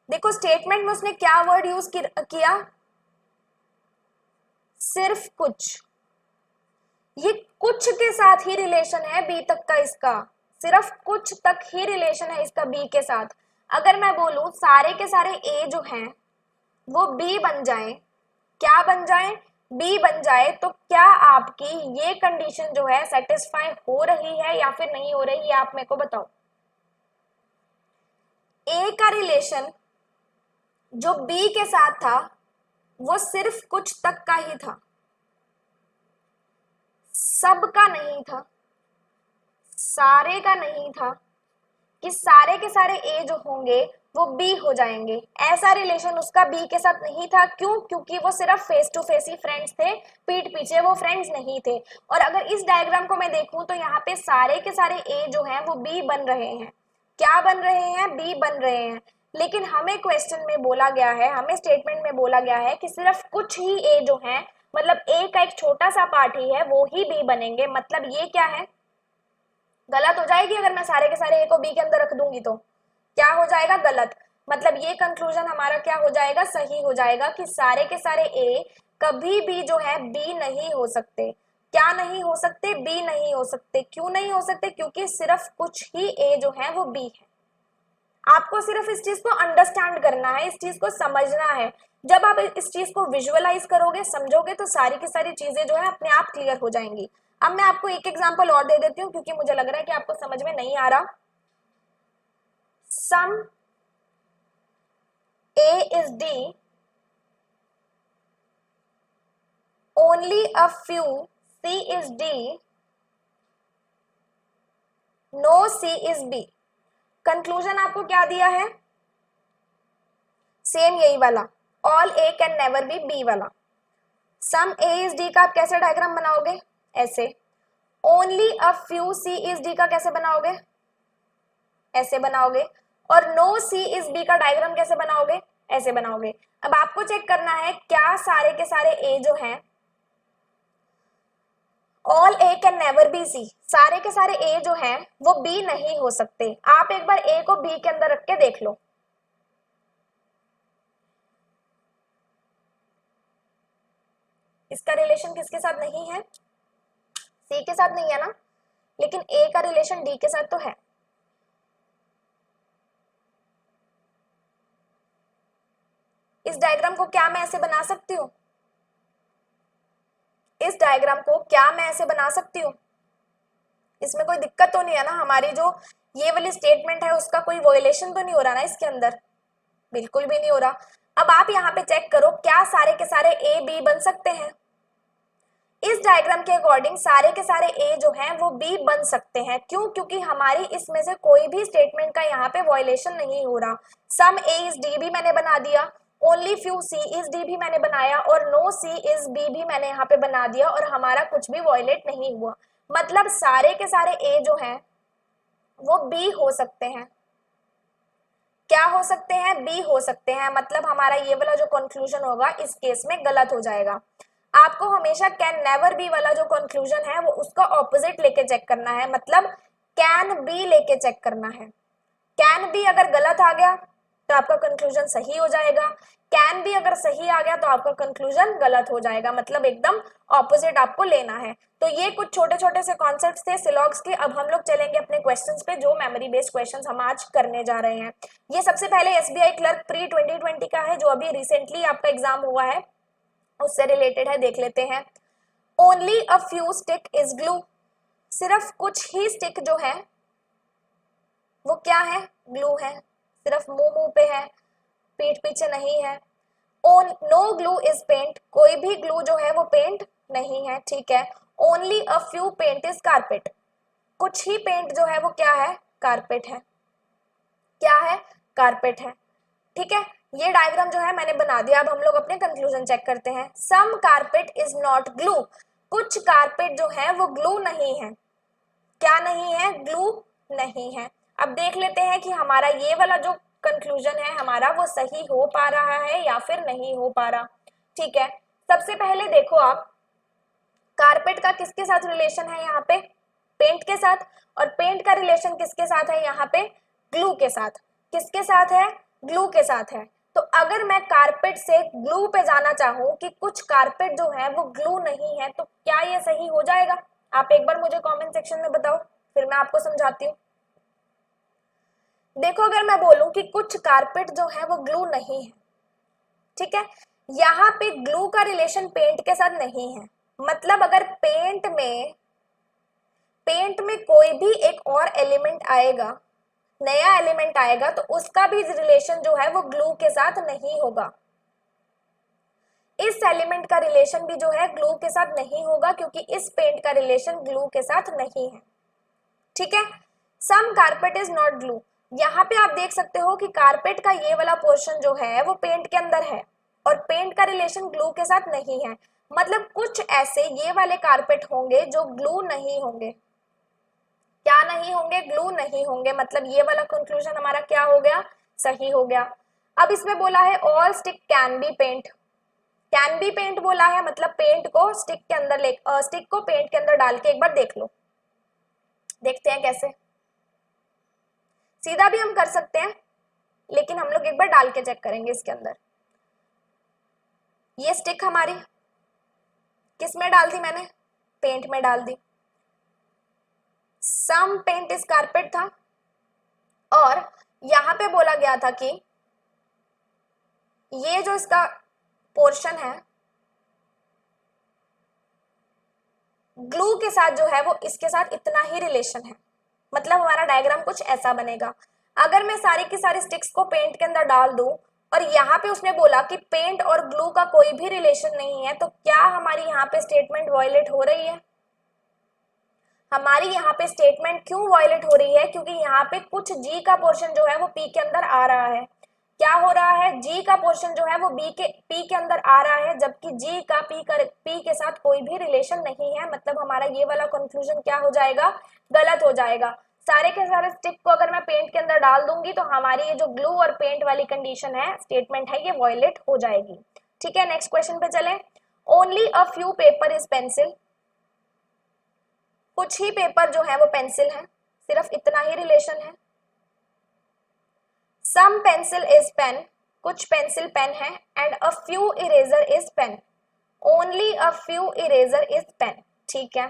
देखो स्टेटमेंट में उसने क्या वर्ड यूज किया? सिर्फ कुछ। ये कुछ के साथ ही रिलेशन है बी तक का, इसका सिर्फ कुछ तक ही रिलेशन है इसका बी के साथ। अगर मैं बोलूं सारे के सारे ए जो हैं वो बी बन जाएं, क्या बन जाएं? बी बन जाए, तो क्या आपकी ये कंडीशन जो है सेटिस्फाई हो रही है या फिर नहीं हो रही है? आप मेरे को बताओ। ए का रिलेशन जो बी के साथ था वो सिर्फ कुछ तक का ही था, सबका नहीं था, सारे का नहीं था कि सारे के सारे ए जो होंगे वो बी हो जाएंगे। ऐसा रिलेशन उसका बी के साथ नहीं था। क्यों? क्योंकि वो सिर्फ फेस टू फेस ही फ्रेंड्स थे, पीठ पीछे वो फ्रेंड्स नहीं थे। और अगर इस डायग्राम को मैं देखूं तो यहाँ पे सारे के सारे ए जो हैं वो बी बन रहे हैं। क्या बन रहे हैं? बी बन रहे हैं। लेकिन हमें क्वेश्चन में बोला गया है, हमें स्टेटमेंट में बोला गया है कि सिर्फ कुछ ही ए जो है, मतलब ए का एक छोटा सा पार्ट ही है, वो ही बी बनेंगे। मतलब ये क्या है? गलत हो जाएगी अगर मैं सारे के सारे ए को बी के अंदर रख दूंगी तो। क्या हो जाएगा, गलत। मतलब ये कंक्लूजन हमारा क्या हो जाएगा, सही हो जाएगा कि सारे के सारे ए कभी भी जो है बी नहीं हो सकते। क्या नहीं हो सकते, बी नहीं हो सकते। क्यों नहीं हो सकते, क्योंकि सिर्फ कुछ ही ए जो है वो बी है। आपको सिर्फ इस चीज को अंडरस्टैंड करना है, इस चीज को समझना है। जब आप इस चीज को विजुअलाइज करोगे, समझोगे, तो सारी की सारी चीजें जो है अपने आप क्लियर हो जाएंगी। अब मैं आपको एक एग्जांपल और दे देती हूँ, क्योंकि मुझे लग रहा है कि आपको समझ में नहीं आ रहा। सम A is D, only a few C is D, no C is B। Conclusion आपको क्या दिया है, सेम यही वाला, all A can never be B B. Some A is D का आप कैसे डायग्राम बनाओगे, ऐसे। Only a few C is D का कैसे बनाओगे, ऐसे बनाओगे। और नो सी इज बी का डायग्राम कैसे बनाओगे, ऐसे बनाओगे। अब आपको चेक करना है क्या सारे के सारे ए जो हैं, all A can never be C, सारे के सारे ए जो हैं वो बी नहीं हो सकते। आप एक बार ए को बी के अंदर रख के देख लो। इसका रिलेशन किसके साथ नहीं है, सी के साथ नहीं है ना, लेकिन ए का रिलेशन डी के साथ तो है। इस डायग्राम को क्या मैं ऐसे बना सकती हूँ, इस डायग्राम को क्या मैं ऐसे बना सकती हूँ, इसमें कोई दिक्कत तो नहीं है ना, हमारी जो ये वाली स्टेटमेंट है उसका कोई वोलेशन तो नहीं हो रहा ना इसके अंदर, बिल्कुल भी नहीं हो रहा। अब आप यहाँ पे चेक करो क्या सारे के सारे ए बी बन सकते हैं। इस डायग्राम के अकॉर्डिंग सारे के सारे ए जो हैं वो बी बन सकते हैं। क्यों, क्योंकि हमारी इसमें से कोई भी स्टेटमेंट का यहाँ पे वॉयलेशन नहीं हो रहा। सम ए इज डी भी मैंने बना दिया, only few C is D भी मैंने बनाया, और नो सी इज बी भी मैंने यहाँ पे बना दिया, और हमारा कुछ भी वॉयलेट नहीं हुआ। मतलब सारे के सारे ए जो हैं वो बी हो सकते हैं। क्या हो सकते हैं, बी हो सकते हैं। मतलब हमारा ये वाला जो कंक्लूजन होगा इस केस में गलत हो जाएगा। आपको हमेशा कैन नेवर बी वाला जो कंक्लूजन है वो उसका ऑपोजिट लेके चेक करना है, मतलब कैन बी लेके चेक करना है। कैन बी अगर गलत आ गया तो आपका कंक्लूजन सही हो जाएगा, कैन बी अगर सही आ गया तो आपका कंक्लूजन गलत हो जाएगा। मतलब एकदम ऑपोजिट आपको लेना है। तो ये कुछ छोटे छोटे से कॉन्सेप्ट्स थे सिलॉग्स के। अब हम लोग चलेंगे अपने क्वेश्चंस पे, जो मेमोरी बेस्ड क्वेश्चंस हम आज करने जा रहे हैं। ये सबसे पहले एसबीआई क्लर्क प्री 2020 का है, जो अभी रिसेंटली आपका एग्जाम हुआ है, उससे रिलेटेड है, देख लेते हैं। Only a few stick is glue, सिर्फ कुछ ही स्टिक जो है वो क्या है, ग्लू है। सिर्फ मुंह मुंह पे है, पीठ पीछे नहीं है। On no glue is paint, कोई भी ग्लू जो है वो पेंट नहीं है, ठीक है। Only a few paint is carpet, कुछ ही पेंट जो है वो क्या है, कारपेट है। क्या है, कारपेट है, ठीक है। ये डायग्राम जो है मैंने बना दिया। अब हम लोग अपने कंक्लूजन चेक करते हैं। सम कारपेट इज नॉट ग्लू, कुछ कारपेट जो है वो ग्लू नहीं है। क्या नहीं है, ग्लू नहीं है। अब देख लेते हैं कि हमारा ये वाला जो कंक्लूजन है हमारा वो सही हो पा रहा है या फिर नहीं हो पा रहा, ठीक है। सबसे पहले देखो आप, कारपेट का किसके साथ रिलेशन है यहाँ पे, पेंट के साथ। और पेंट का रिलेशन किसके साथ है यहाँ पे, ग्लू के साथ। किसके साथ है, ग्लू के साथ है। तो अगर मैं कारपेट से ग्लू पे जाना चाहूं कि कुछ कारपेट जो है वो ग्लू नहीं है, तो क्या ये सही हो जाएगा? आप एक बार मुझे कमेंट सेक्शन में बताओ, फिर मैं आपको समझाती हूँ। देखो अगर मैं बोलूं कि कुछ कारपेट जो है वो ग्लू नहीं है, ठीक है, यहाँ पे ग्लू का रिलेशन पेंट के साथ नहीं है। मतलब अगर पेंट में कोई भी एक और एलिमेंट आएगा, नया एलिमेंट आएगा, तो उसका भी रिलेशन जो है वो ग्लू के साथ नहीं होगा। इस एलिमेंट का रिलेशन भी जो है ग्लू के साथ नहीं होगा, क्योंकि इस पेंट का रिलेशन ग्लू के साथ नहीं है, ठीक है। सम कारपेट इज नॉट ग्लू, यहाँ पे आप देख सकते हो कि कारपेट का ये वाला पोर्शन जो है वो पेंट के अंदर है, और पेंट का रिलेशन ग्लू के साथ नहीं है। मतलब कुछ ऐसे ये वाले कारपेट होंगे जो ग्लू नहीं होंगे। क्या नहीं होंगे, ग्लू नहीं होंगे। मतलब ये वाला कंक्लूजन हमारा क्या हो गया, सही हो गया। अब इसमें बोला है all stick can be paint, can be paint बोला है, मतलब पेंट को स्टिक के अंदर स्टिक को पेंट के अंदर डाल के एक बार देख लो। देखते हैं कैसे, सीधा भी हम कर सकते हैं, लेकिन हम लोग एक बार डाल के चेक करेंगे इसके अंदर। ये स्टिक हमारी किस में डाल दी मैंने, पेंट में डाल दी। सम पेंट इज कारपेट था और यहां पे बोला गया था कि ये जो इसका पोर्शन है ग्लू के साथ जो है वो इसके साथ इतना ही रिलेशन है, मतलब हमारा डायग्राम कुछ ऐसा बनेगा। अगर मैं सारी की सारी स्टिक्स को पेंट के अंदर डाल दूं और यहाँ पे उसने बोला कि पेंट और ग्लू का कोई भी रिलेशन नहीं है, तो क्या हमारी यहाँ पे स्टेटमेंट वायलेट हो रही है? हमारी यहाँ पे स्टेटमेंट क्यों वायलेट हो रही है? क्योंकि यहाँ पे कुछ जी का पोर्शन जो है वो पी के अंदर आ रहा है। क्या हो रहा है? जी का पोर्शन जो है वो पी के अंदर आ रहा है, जबकि जी का पी के साथ कोई भी रिलेशन नहीं है। मतलब हमारा ये वाला कंक्लूजन क्या हो जाएगा, गलत हो जाएगा। सारे के सारे स्टिक को अगर मैं पेंट के अंदर डाल दूंगी तो हमारी ये जो ग्लू और पेंट वाली कंडीशन है, स्टेटमेंट है, ये वायलेट हो जाएगी। ठीक है, नेक्स्ट क्वेश्चन पे चले। Only a few paper is pencil, कुछ ही पेपर जो है वो पेंसिल है, सिर्फ इतना ही रिलेशन है। सम पेंसिल इज पेन, कुछ पेंसिल पेन है। And a few eraser is pen, only a few eraser is pen. ठीक है,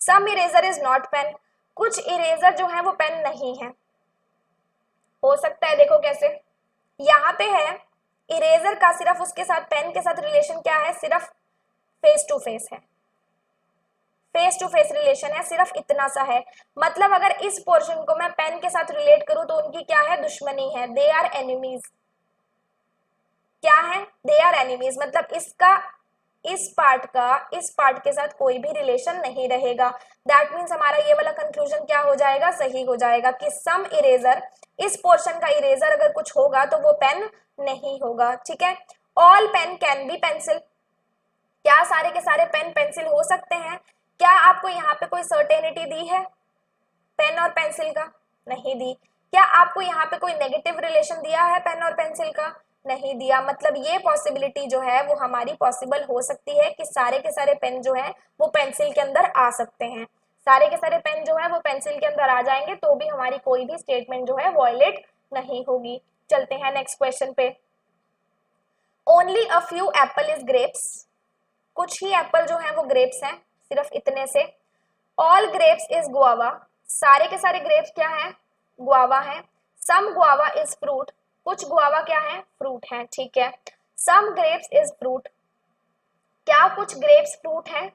some eraser is not pen, कुछ इरेजर जो है वो पेन नहीं है। हो सकता है, देखो कैसे, यहाँ पे है इरेजर का सिर्फ उसके साथ पेन के साथ रिलेशन क्या है, सिर्फ फेस टू फेस है, फेस टू फेस रिलेशन है, सिर्फ इतना सा है। मतलब अगर इस पोर्शन को मैं पेन के साथ रिलेट करूं तो उनकी क्या है, दुश्मनी है, दे आर एनिमीज। क्या है, दे आर एनिमीज। मतलब इसका इस पार्ट के साथ कोई भी रिलेशन नहीं रहेगा। दैट मीन्स हमारा ये वाला कंक्लूजन क्या हो जाएगा, सही हो जाएगा कि सम इरेजर, इस पोर्शन का इरेजर अगर कुछ होगा तो वो पेन नहीं होगा। ठीक है, all pen can be pencil, क्या सारे के सारे पेन पेंसिल हो सकते हैं? क्या आपको यहाँ पे कोई सर्टेनिटी दी है पेन और पेंसिल का? नहीं दी। क्या आपको यहाँ पे कोई नेगेटिव रिलेशन दिया है पेन और पेंसिल का? नहीं दिया। मतलब ये पॉसिबिलिटी जो है वो हमारी पॉसिबल हो सकती है कि सारे के सारे पेन जो है वो पेंसिल के अंदर आ सकते हैं। सारे के सारे पेन जो है वो पेंसिल के अंदर आ जाएंगे तो भी हमारी कोई भी स्टेटमेंट जो है वायलेट नहीं होगी। चलते हैं नेक्स्ट क्वेश्चन पे। Only a few Apple is grapes, कुछ ही एप्पल जो है वो ग्रेप्स हैं, सिर्फ इतने से। ऑल ग्रेप्स इज गुआवा, सारे के सारे ग्रेप्स क्या है, गुआवा है। सम गुआवा इज फ्रूट, कुछ गुआवा क्या है, फ्रूट है। ठीक है, सम ग्रेप्स इज फ्रूट, क्या कुछ ग्रेप्स फ्रूट है?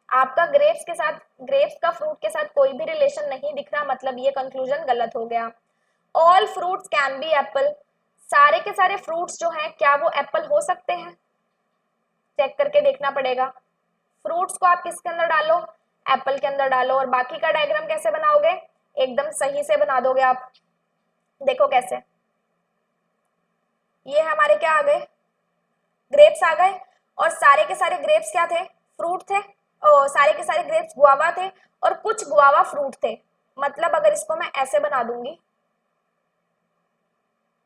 आपका ग्रेप्स के साथ, ग्रेप्स का फ्रूट के साथ कोई भी रिलेशन नहीं दिख रहा, मतलब ये कंक्लूजन गलत हो गया। All fruits can be Apple, सारे के सारे फ्रूट्स जो हैं क्या वो एप्पल हो सकते हैं? चेक करके देखना पड़ेगा। फ्रूट्स को आप किसके अंदर डालो, एप्पल के अंदर डालो। और बाकी का डायग्राम कैसे बनाओगे, एकदम सही से बना दोगे आप। देखो कैसे, ये हमारे क्या आ गए, ग्रेप्स आ गए, और सारे के सारे ग्रेप्स क्या थे, फ्रूट थे। और सारे के सारे ग्रेप्स गुआवा थे और कुछ गुआवा फ्रूट थे। मतलब अगर इसको मैं ऐसे बना दूंगी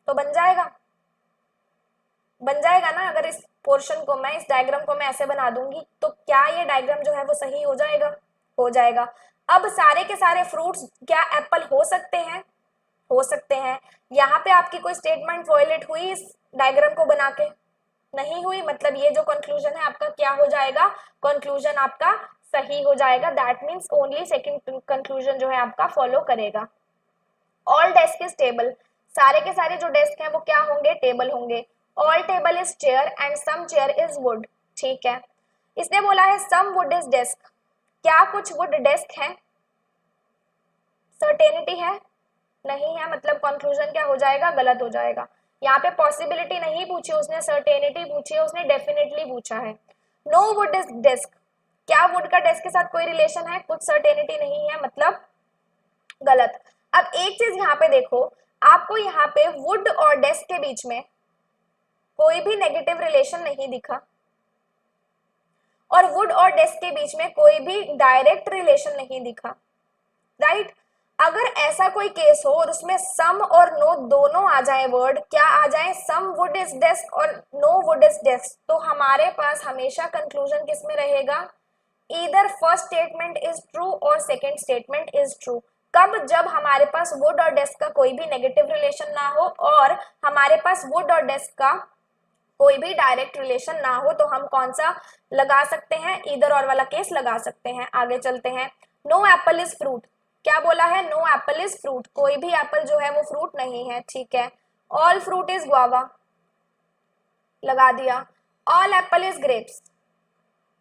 तो बन जाएगा, बन जाएगा ना। अगर इस पोर्शन को मैं, इस डायग्राम को मैं ऐसे बना दूंगी तो क्या ये डायग्राम जो है वो सही हो जाएगा? हो जाएगा। अब सारे के सारे फ्रूट्स क्या एप्पल हो सकते हैं? हो सकते हैं। यहाँ पे आपकी कोई स्टेटमेंट वायलेट हुई इस डायग्राम को बना के? नहीं हुई। मतलब ये जो कंक्लूजन है आपका क्या हो जाएगा, कंक्लूजन आपका सही हो जाएगा। That means only second conclusion जो है आपका फॉलो करेगा। ऑल डेस्क इज टेबल, सारे के सारे जो डेस्क हैं वो क्या होंगे, टेबल होंगे। All table is chair and some chair is wood. ठीक है, इसने बोला है सम वुड इज डेस्क, क्या कुछ वुड डेस्क है? सर्टेनिटी है? नहीं है। मतलब कंक्लूजन क्या हो जाएगा, गलत हो जाएगा। यहाँ पे पॉसिबिलिटी नहीं पूछी उसने, सर्टेनिटी पूछी है उसने, डेफिनेटली पूछा है। नो वुड इज डेस्क, क्या वुड का डेस्क के साथ कोई रिलेशन है? कुछ सर्टेनिटी नहीं है, मतलब गलत। अब एक चीज यहाँ पे देखो, आपको यहाँ पे वुड और डेस्क के बीच में कोई भी नेगेटिव रिलेशन नहीं दिखा और वुड और डेस्क के बीच में कोई भी डायरेक्ट रिलेशन नहीं दिखा, राइट। अगर ऐसा कोई केस हो और उसमें सम और नो दोनों आ जाए वर्ड, क्या आ जाए, सम वुड इज डेस्क और नो वुड इज डेस्क, तो हमारे पास हमेशा कंक्लूजन किस में रहेगा, either first statement is true और सेकेंड स्टेटमेंट इज ट्रू। कब? जब हमारे पास वुड और डेस्क का कोई भी नेगेटिव रिलेशन ना हो और हमारे पास वुड और डेस्क का कोई भी डायरेक्ट रिलेशन ना हो, तो हम कौन सा लगा सकते हैं? ईदर और वाला केस लगा सकते हैं। आगे चलते हैं। नो एप्पल इज फ्रूट, क्या बोला है? नो एप्पल इज फ्रूट, कोई भी एप्पल जो है वो फ्रूट नहीं है, ठीक है। ऑल फ्रूट इज गुआवा, लगा दिया। ऑल एप्पल इज ग्रेप्स,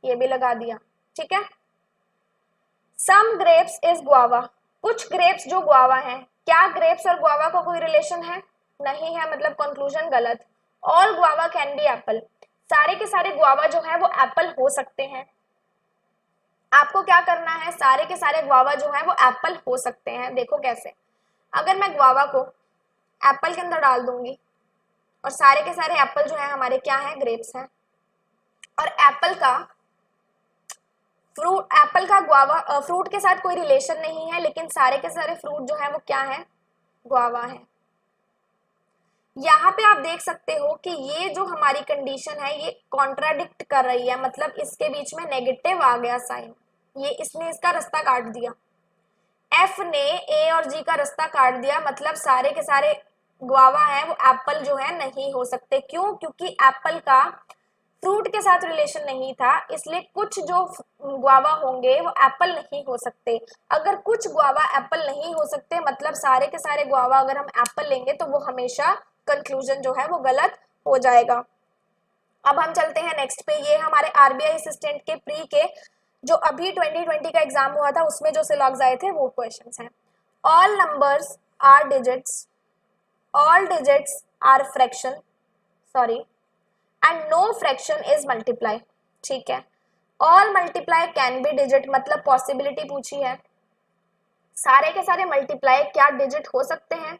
ये भी लगा दिया, ठीक है। सम ग्रेप्स इज गुआवा, कुछ ग्रेप्स जो गुआवा है, क्या ग्रेप्स और गुआवा का कोई रिलेशन है? नहीं है, मतलब कंक्लूजन गलत। All guava can be Apple, सारे के सारे गुआवा जो है वो एप्पल हो सकते हैं। आपको क्या करना है? सारे के सारे गुआवा जो है वो एप्पल हो सकते हैं। देखो कैसे, अगर मैं गुआवा को एप्पल के अंदर डाल दूंगी और सारे के सारे एप्पल जो है हमारे क्या है? ग्रेप्स हैं। और एप्पल का गुआवा फ्रूट के साथ कोई रिलेशन नहीं है, लेकिन सारे के सारे फ्रूट जो है वो क्या है? गुआवा है। यहाँ पे आप देख सकते हो कि ये जो हमारी कंडीशन है ये कॉन्ट्राडिक्ट कर रही है, मतलब इसके बीच में नेगेटिव आ गया साइन, ये इसने इसका रास्ता काट दिया। एफ ने ए और जी का रास्ता काट दिया, मतलब सारे के सारे गुआवा है वो एप्पल जो है नहीं हो सकते। क्यों? क्योंकि एप्पल का फ्रूट के साथ रिलेशन नहीं था, इसलिए कुछ जो गुआवा होंगे वो एप्पल नहीं हो सकते। अगर कुछ गुआवा एप्पल नहीं हो सकते, मतलब सारे के सारे गुआवा अगर हम एप्पल लेंगे तो वो हमेशा कंक्लूजन जो है वो गलत हो जाएगा। अब हम चलते हैं नेक्स्ट पे। ये हमारे आरबीआई असिस्टेंट के प्री के जो अभी 2020 का एग्जाम हुआ था उसमें जो सिलॉग्स आए थे वो क्वेश्चंस हैं। All numbers are digits, all digits are fraction, sorry, and no fraction is multiply, ठीक है। All multiply can be digit, मतलब पॉसिबिलिटी पूछी है। सारे के सारे मल्टीप्लाई क्या डिजिट हो सकते हैं?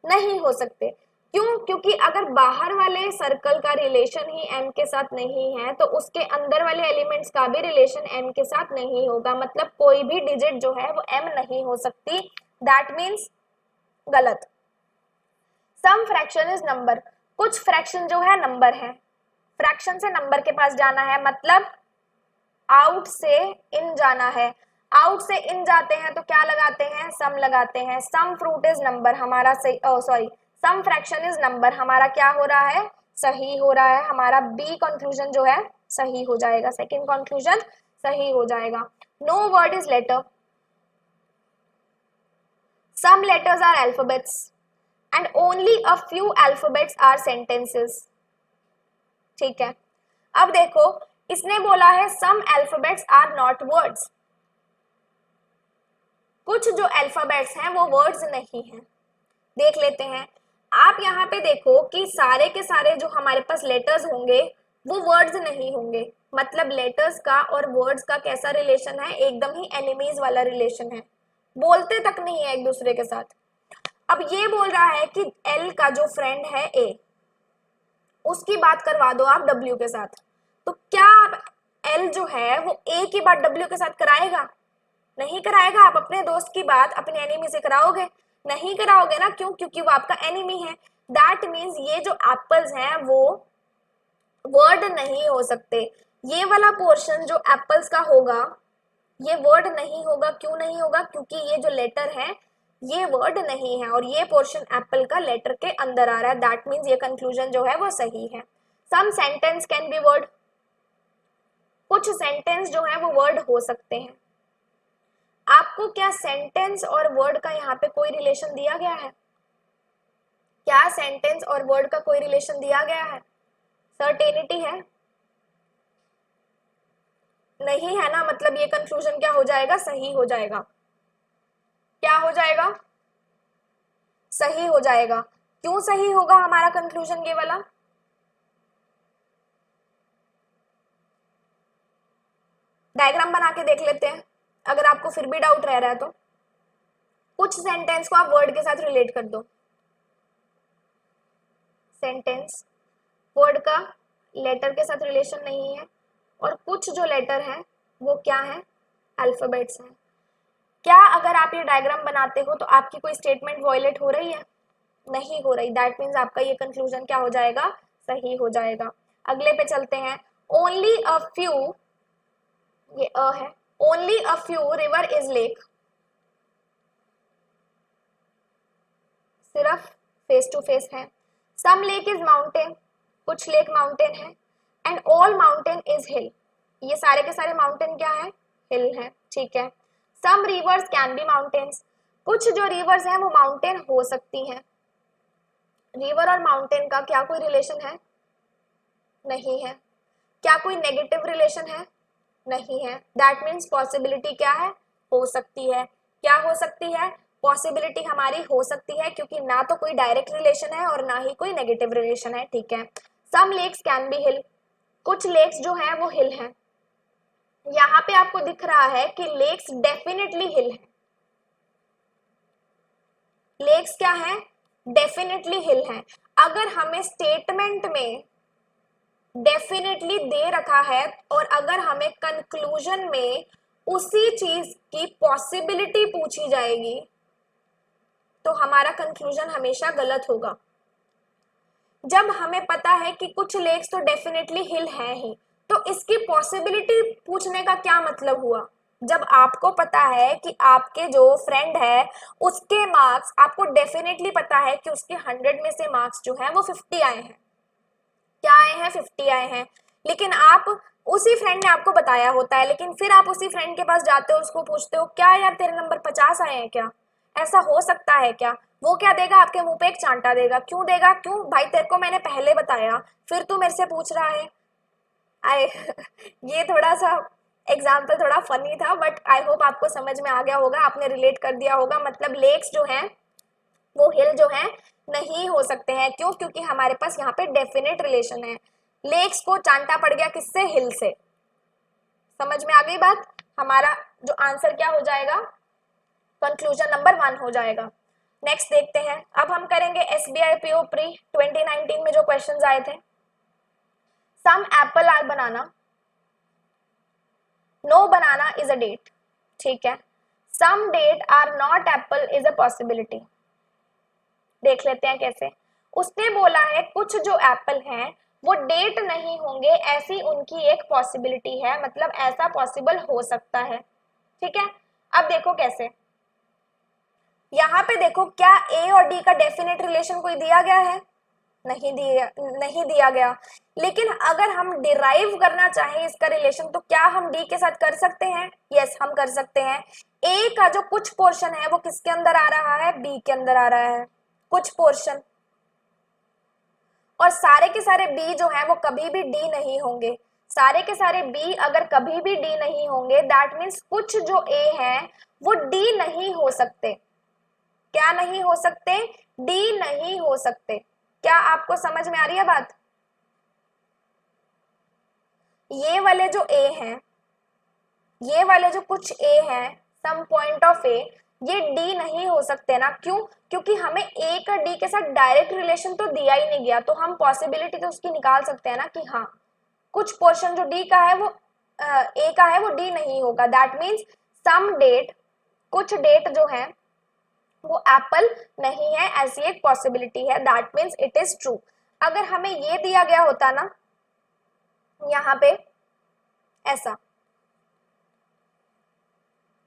नहीं हो सकते। क्यों? क्योंकि अगर बाहर वाले सर्कल का रिलेशन ही m के साथ नहीं है तो उसके अंदर वाले एलिमेंट्स का भी रिलेशन m के साथ नहीं होगा, मतलब कोई भी डिजिट जो है वो m नहीं हो सकती, दैट मीन्स गलत। सम फ्रैक्शन इज नंबर, कुछ फ्रैक्शन जो है नंबर है। फ्रैक्शन से नंबर के पास जाना है, मतलब आउट से इन जाना है। आउट से इन जाते हैं तो क्या लगाते हैं? सम लगाते हैं। सम फ्रूट इज नंबर, हमारा सही, sorry, some fraction is number, हमारा क्या हो रहा है? सही हो रहा है। हमारा बी कंक्लूजन जो है सही हो जाएगा, सेकंड कंक्लूजन सही हो जाएगा। No word is letter, some letters are alphabets and only a few alphabets are sentences, ठीक है। अब देखो, इसने बोला है some alphabets are not words, कुछ जो अल्फाबेट्स हैं वो वर्ड्स नहीं हैं। देख लेते हैं। आप यहाँ पे देखो कि सारे के सारे जो हमारे पास लेटर्स होंगे वो वर्ड्स नहीं होंगे, मतलब लेटर्स का और वर्ड्स का कैसा रिलेशन है? एकदम ही एनिमीज वाला रिलेशन है, बोलते तक नहीं है एक दूसरे के साथ। अब ये बोल रहा है कि एल का जो फ्रेंड है ए, उसकी बात करवा दो आप डब्ल्यू के साथ, तो क्या एल जो है वो ए की बात डब्ल्यू के साथ कराएगा? नहीं कराएगा। आप अपने दोस्त की बात अपने एनिमी से कराओगे? नहीं कराओगे ना। क्यों? क्योंकि वो आपका एनिमी है। दैट मीन्स ये जो एप्पल्स हैं वो वर्ड नहीं हो सकते। ये वाला पोर्शन जो एप्पल्स का होगा ये वर्ड नहीं होगा। क्यों नहीं होगा? क्योंकि ये जो लेटर है ये वर्ड नहीं है और ये पोर्शन एप्पल का लेटर के अंदर आ रहा है। दैट मीन्स ये कंक्लूजन जो है वो सही है। Some sentence can be word, कुछ सेंटेंस जो है वो वर्ड हो सकते हैं। आपको क्या सेंटेंस और वर्ड का यहाँ पे कोई रिलेशन दिया गया है? क्या सेंटेंस और वर्ड का कोई रिलेशन दिया गया है? सर्टेनिटी है? नहीं है ना, मतलब ये कंक्लूजन क्या हो जाएगा? सही हो जाएगा। क्या हो जाएगा? सही हो जाएगा। क्यों सही होगा हमारा कंक्लूजन ये वाला? डायग्राम बना के देख लेते हैं अगर आपको फिर भी डाउट रह रहा है तो। कुछ सेंटेंस को आप वर्ड के साथ रिलेट कर दो। सेंटेंस वर्ड का लेटर के साथ रिलेशन नहीं है और कुछ जो लेटर हैं वो क्या है? अल्फाबेट्स हैं। क्या अगर आप ये डायग्राम बनाते हो तो आपकी कोई स्टेटमेंट वॉयलेट हो रही है? नहीं हो रही। दैट मीन्स आपका ये कंक्लूजन क्या हो जाएगा? सही हो जाएगा। अगले पे चलते हैं। ओनली अ फ्यू, ये अ है, only a few river is lake, सिर्फ फेस टू फेस है। सम लेक इज माउंटेन, कुछ लेक माउंटेन है। एंड ऑल माउंटेन इज हिल, ये सारे के सारे माउंटेन क्या है, हिल है, ठीक है। सम रिवर्स कैन बी माउंटेन्स, कुछ जो रिवर्स हैं वो माउंटेन हो सकती हैं। रिवर और माउंटेन का क्या कोई रिलेशन है, नहीं है। क्या कोई नेगेटिव रिलेशन है, नहीं है। दैट मीन्स पॉसिबिलिटी क्या है, हो सकती है। क्या हो सकती है, पॉसिबिलिटी हमारी हो सकती है, क्योंकि ना तो कोई डायरेक्ट रिलेशन है और ना ही कोई नेगेटिव रिलेशन है, ठीक है। सम लेक्स कैन बी हिल, कुछ लेक्स जो है वो हिल हैं। यहाँ पे आपको दिख रहा है कि लेक्स डेफिनेटली हिल है। लेक्स क्या है, डेफिनेटली हिल है। अगर हमें स्टेटमेंट में डेफिनेटली दे रखा है और अगर हमें कंक्लूजन में उसी चीज की पॉसिबिलिटी पूछी जाएगी तो हमारा कंक्लूजन हमेशा गलत होगा। जब हमें पता है कि कुछ लेक्स तो डेफिनेटली हिल है ही, तो इसकी पॉसिबिलिटी पूछने का क्या मतलब हुआ। जब आपको पता है कि आपके जो फ्रेंड है उसके मार्क्स, आपको डेफिनेटली पता है कि उसके 100 में से मार्क्स जो है वो 50 आए हैं, क्या आए हैं, 50 आए हैं। लेकिन आप, उसी फ्रेंड ने आपको बताया होता है, लेकिन फिर आप उसी फ्रेंड के पास जाते हो, उसको पूछते हो क्या यार तेरे नंबर 50 आए हैं क्या, ऐसा हो सकता है क्या। वो क्या देगा, आपके मुंह पे एक चांटा देगा। क्यों देगा, क्यों भाई, तेरे को मैंने पहले बताया, फिर तू मेरे से पूछ रहा है। आई ये थोड़ा सा एग्जाम्पल थोड़ा फनी था, बट आई होप आपको समझ में आ गया होगा, आपने रिलेट कर दिया होगा। मतलब लेक्स जो है वो हिल जो है नहीं हो सकते हैं। क्यों, क्योंकि हमारे पास यहाँ पे डेफिनेट रिलेशन है। लेक्स को चांटा पड़ गया किससे, हिल से। समझ में आ गई बात। हमारा जो आंसर क्या हो जाएगा, कंक्लूजन नंबर 1 हो जाएगा। नेक्स्ट देखते हैं, अब हम करेंगे एसबीआई पीओ प्री 2019 में जो क्वेश्चंस आए थे। Some apple are banana, no banana is a date, ठीक है। Some date are not apple is a possibility. देख लेते हैं कैसे। उसने बोला है कुछ जो एप्पल हैं वो डेट नहीं होंगे, ऐसी उनकी एक पॉसिबिलिटी है, मतलब ऐसा पॉसिबल हो सकता है, ठीक है। अब देखो कैसे, यहाँ पे देखो, क्या ए और डी का डेफिनेट रिलेशन कोई दिया गया है, नहीं दिया गया। लेकिन अगर हम डिराइव करना चाहें इसका रिलेशन तो क्या हम डी के साथ कर सकते हैं, यस हम कर सकते हैं। ए का जो कुछ पोर्शन है वो किसके अंदर आ रहा है, बी के अंदर आ रहा है, कुछ पोर्शन। और सारे के सारे बी जो है वो कभी भी डी नहीं होंगे। सारे के सारे बी अगर कभी भी डी नहीं होंगे, दैट मीन्स कुछ जो ए है वो डी नहीं हो सकते। क्या नहीं हो सकते, डी नहीं हो सकते। क्या आपको समझ में आ रही है बात। ये वाले जो ए हैं, ये वाले जो कुछ ए हैं, सम पॉइंट ऑफ ए, ये डी नहीं हो सकते ना। क्यों, क्योंकि हमें ए का डी के साथ डायरेक्ट रिलेशन तो दिया ही नहीं गया, तो हम पॉसिबिलिटी तो उसकी निकाल सकते हैं ना कि हाँ कुछ पोर्शन जो डी का है वो ए का है वो डी नहीं होगा। दैट मीन्स सम डेट, कुछ डेट जो है वो एप्पल नहीं है, ऐसी एक पॉसिबिलिटी है। That means it is true. अगर हमें ये दिया गया होता ना यहाँ पे ऐसा,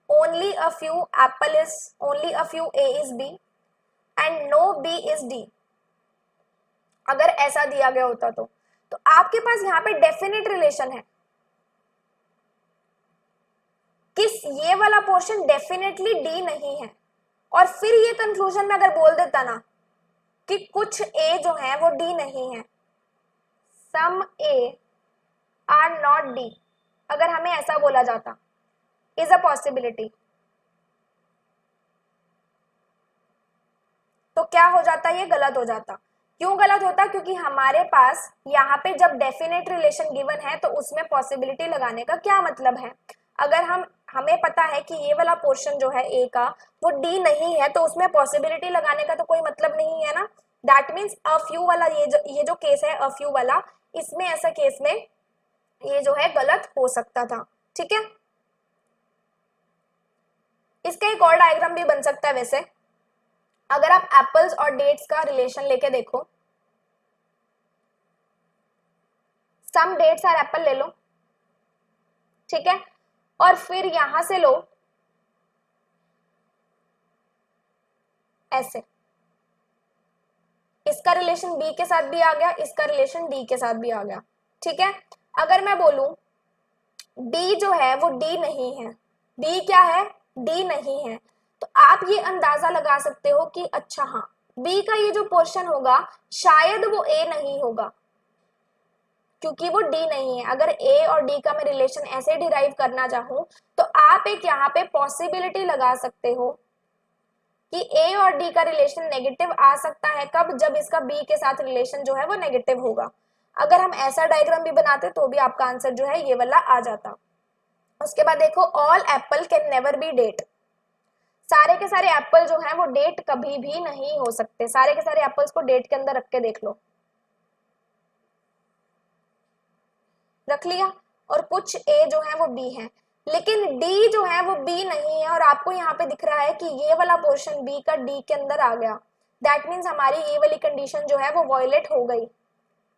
only a few apple is, only a few a is b and no b is d, अगर ऐसा दिया गया होता तो आपके पास यहाँ पे डेफिनेट रिलेशन है। किस, ये वाला पोर्शन डेफिनेटली डी नहीं है। और फिर ये कंक्लूजन में अगर बोल देता ना कि कुछ ए जो है वो डी नहीं है, some A are not D, अगर हमें ऐसा बोला जाता इज अ पॉसिबिलिटी, तो क्या हो जाता, ये गलत हो जाता। क्यों गलत होता, क्योंकि हमारे पास यहाँ पे जब डेफिनेट रिलेशन गिवन है तो उसमें पॉसिबिलिटी लगाने का क्या मतलब है। अगर हमें पता है कि ये वाला पोर्शन जो है ए का वो डी नहीं है, तो उसमें पॉसिबिलिटी लगाने का तो कोई मतलब नहीं है ना। दैट मीन्स अ फ्यू वाला, ये जो केस है अ फ्यू वाला, इसमें ऐसा केस में ये जो है गलत हो सकता था, ठीक है। इसका एक और डायग्राम भी बन सकता है वैसे, अगर आप एप्पल्स और डेट्स का रिलेशन लेके देखो, सम डेट्स आर एप्पल ले लो, ठीक है, और फिर यहां से लो ऐसे, इसका रिलेशन बी के साथ भी आ गया, इसका रिलेशन डी के साथ भी आ गया, ठीक है। अगर मैं बोलूं बी जो है वो डी नहीं है, बी क्या है, डी नहीं है, तो आप ये अंदाजा लगा सकते हो कि अच्छा हाँ बी का ये जो पोर्शन होगा शायद वो ए नहीं होगा, क्योंकि वो डी नहीं है। अगर ए और डी का मैं रिलेशन ऐसे डिराइव करना चाहूं तो आप एक यहाँ पे पॉसिबिलिटी लगा सकते हो कि ए और डी का रिलेशन नेगेटिव आ सकता है, कब, जब इसका बी के साथ रिलेशन जो है वो नेगेटिव होगा। अगर हम ऐसा डायग्राम भी बनाते तो भी आपका आंसर जो है ये वाला आ जाता। उसके बाद देखो all apple can never be date, सारे के सारे एप्पल जो है वो डेट कभी भी नहीं हो सकते, सारे के सारे एप्पल्स को डेट के अंदर रख के देख लो, रख लिया, और कुछ ए जो है वो बी है, लेकिन डी जो है वो बी नहीं है, और आपको यहाँ पे दिख रहा है कि ये वाला पोर्शन बी का डी के अंदर आ गया, दैट मीन्स हमारी ये वाली कंडीशन जो है वो वॉयलेट हो गई,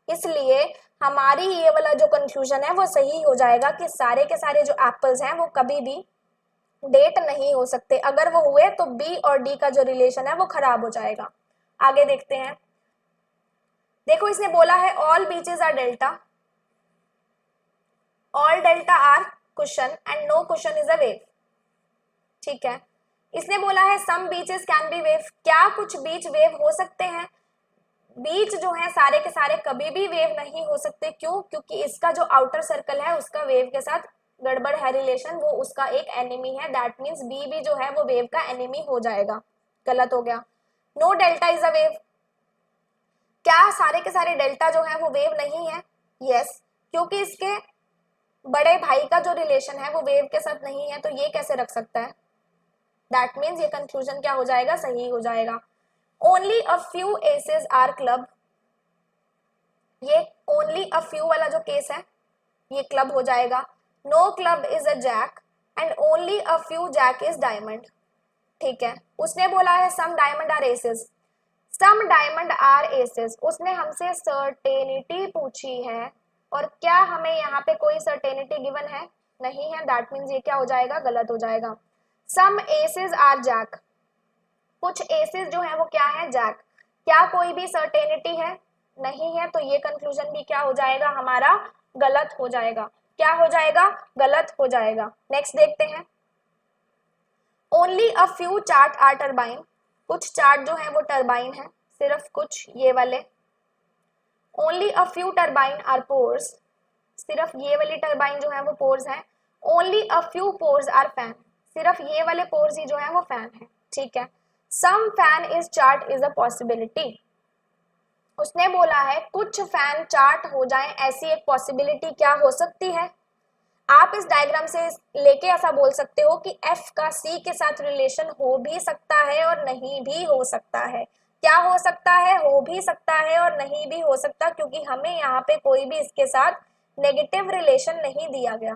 इसलिए हमारी ये वाला जो कंक्लूजन है वो सही हो जाएगा कि सारे के सारे जो एप्पल्स हैं वो कभी भी डेट नहीं हो सकते, अगर वो हुए तो बी और डी का जो रिलेशन है वो खराब हो जाएगा। आगे देखते हैं, देखो इसने बोला है all beaches are delta, all delta are cushion and no cushion is a wave, ठीक है। इसने बोला है some beaches can be wave, क्या कुछ बीच वेव हो सकते हैं, बीच जो है सारे के सारे कभी भी वेव नहीं हो सकते, क्यों, क्योंकि इसका जो आउटर सर्कल है उसका वेव के साथ गड़बड़ है रिलेशन, वो उसका एक एनिमी है, दैट मीन्स बी भी जो है वो वेव का एनिमी हो जाएगा, गलत हो गया। No delta is a wave, क्या सारे के सारे डेल्टा जो है वो वेव नहीं है, यस, क्योंकि इसके बड़े भाई का जो रिलेशन है वो वेव के साथ नहीं है, तो ये कैसे रख सकता है, दैट मीन्स ये कंक्लूजन क्या हो जाएगा, सही हो जाएगा। Only a few aces are club, ये ओनली अ फ्यू वाला जो केस है ये क्लब हो जाएगा। No club is a jack and only a few jack is diamond, ठीक है। उसने बोला है some diamond are aces, some diamond are aces, उसने हमसे सर्टेनिटी पूछी है, और क्या हमें यहाँ पे कोई सर्टेनिटी गिवन है, नहीं है, दैट मीन्स ये क्या हो जाएगा, गलत हो जाएगा। सम एसेस आर जैक, कुछ एसेस जो है वो क्या है, जैक, क्या कोई भी सर्टेनिटी है, नहीं है, तो ये कंक्लूजन भी क्या हो जाएगा हमारा, गलत हो जाएगा, क्या हो जाएगा, गलत हो जाएगा। नेक्स्ट देखते हैं, only a few chart are turbine, कुछ चार्ट जो है वो टर्बाइन है, सिर्फ कुछ ये वाले। Only a few turbine are pores, सिर्फ ये वाली टर्बाइन जो है वो पोर्स है। Only a few pores are fan, सिर्फ ये वाले पोर्स ही जो है वो फैन है, ठीक है। Some fan is chart is a possibility, उसने बोला है कुछ फैन चार्ट हो जाएं, ऐसी एक पॉसिबिलिटी क्या हो सकती है। आप इस डायग्राम से लेके ऐसा बोल सकते हो कि एफ का सी के साथ रिलेशन हो भी सकता है और नहीं भी हो सकता है, क्या हो सकता है, हो भी सकता है और नहीं भी हो सकता, क्योंकि हमें यहाँ पे कोई भी इसके साथ नेगेटिव रिलेशन नहीं दिया गया,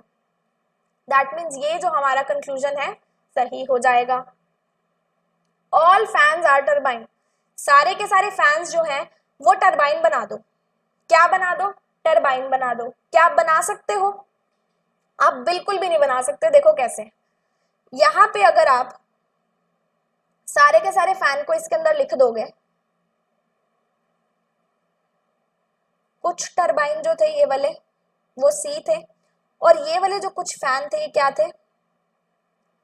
दैट मीन्स ये जो हमारा कंक्लूजन है सही हो जाएगा। ऑल फैंस आर टर्बाइन, सारे के सारे फैंस जो हैं वो टर्बाइन बना दो, क्या बना दो, टर्बाइन बना दो, क्या आप बना सकते हो, आप बिल्कुल भी नहीं बना सकते, देखो कैसे, यहां पे अगर आप सारे के सारे फैन को इसके अंदर लिख दोगे, कुछ टर्बाइन जो थे ये वाले वो सी थे, और ये वाले जो कुछ फैन थे ये क्या थे,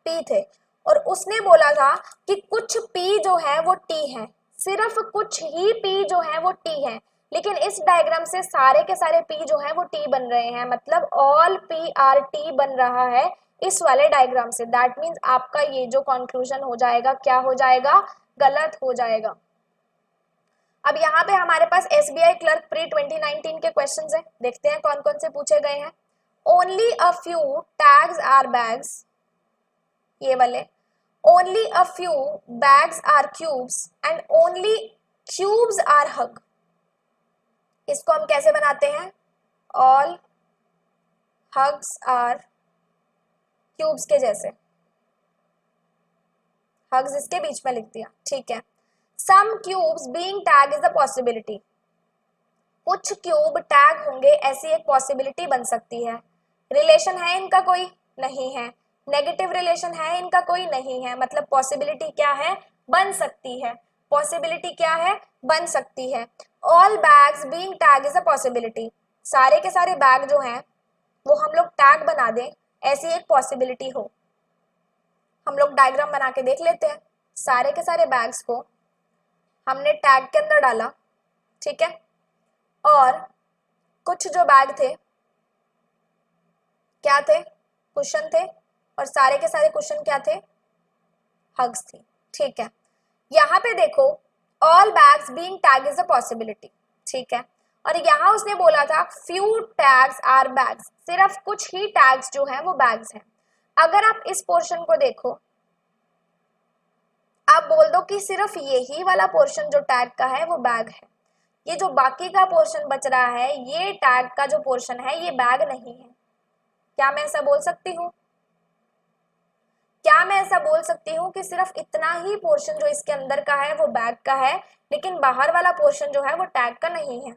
पी थे, और उसने बोला था कि कुछ पी जो है वो टी है, सिर्फ कुछ ही पी जो है वो टी है, लेकिन इस डायग्राम से सारे के सारे पी जो है वो टी बन रहे हैं, मतलब ऑल पी आर टी बन रहा है इस वाले डायग्राम से, दैट मीन्स आपका ये जो कंक्लूजन हो जाएगा क्या हो जाएगा, गलत हो जाएगा। अब यहाँ पे हमारे पास एसबीआई क्लर्क प्री 2019 के क्वेश्चंस हैं, देखते हैं कौन कौन से पूछे गए हैं। Only a few tags are bags, ये वाले, only a few bags are cubes and only cubes are hug, इसको हम कैसे बनाते हैं, ऑल हग्स आर क्यूब्स के जैसे, हग्स इसके बीच में लिख दिया, ठीक है। Some cubes being tag is a possibility, कुछ क्यूब टैग होंगे ऐसी एक पॉसिबिलिटी बन सकती है, रिलेशन है इनका कोई, नहीं है, नेगेटिव रिलेशन है इनका कोई, नहीं है, मतलब पॉसिबिलिटी क्या है, बन सकती है। पॉसिबिलिटी क्या है, बन सकती है। All bags being tag is a possibility, सारे के सारे बैग जो हैं वो हम लोग टैग बना दें, ऐसी एक पॉसिबिलिटी हो। हम लोग डायग्राम बना के देख लेते हैं। सारे के सारे बैग्स को हमने टैग के अंदर डाला, ठीक है, और कुछ जो बैग थे क्या थे, कुशन थे, और सारे के सारे कुशन क्या थे, हग्स थी, ठीक है। यहाँ पे देखो all bags being tag is a possibility, ठीक है, और यहाँ उसने बोला था फ्यू टैग्स आर बैग्स, सिर्फ कुछ ही टैग्स जो हैं वो बैग्स हैं। अगर आप इस पोर्शन को देखो, आप बोल दो कि सिर्फ यही वाला पोर्शन जो टैग का है वो बैग है, ये जो बाकी का पोर्शन बच रहा है ये टैग का जो पोर्शन है ये बैग नहीं है। क्या मैं ऐसा बोल सकती हूँ, क्या मैं ऐसा बोल सकती हूँ कि सिर्फ इतना ही पोर्शन जो इसके अंदर का है वो बैग का है, लेकिन बाहर वाला पोर्शन जो है वो टैग का नहीं है?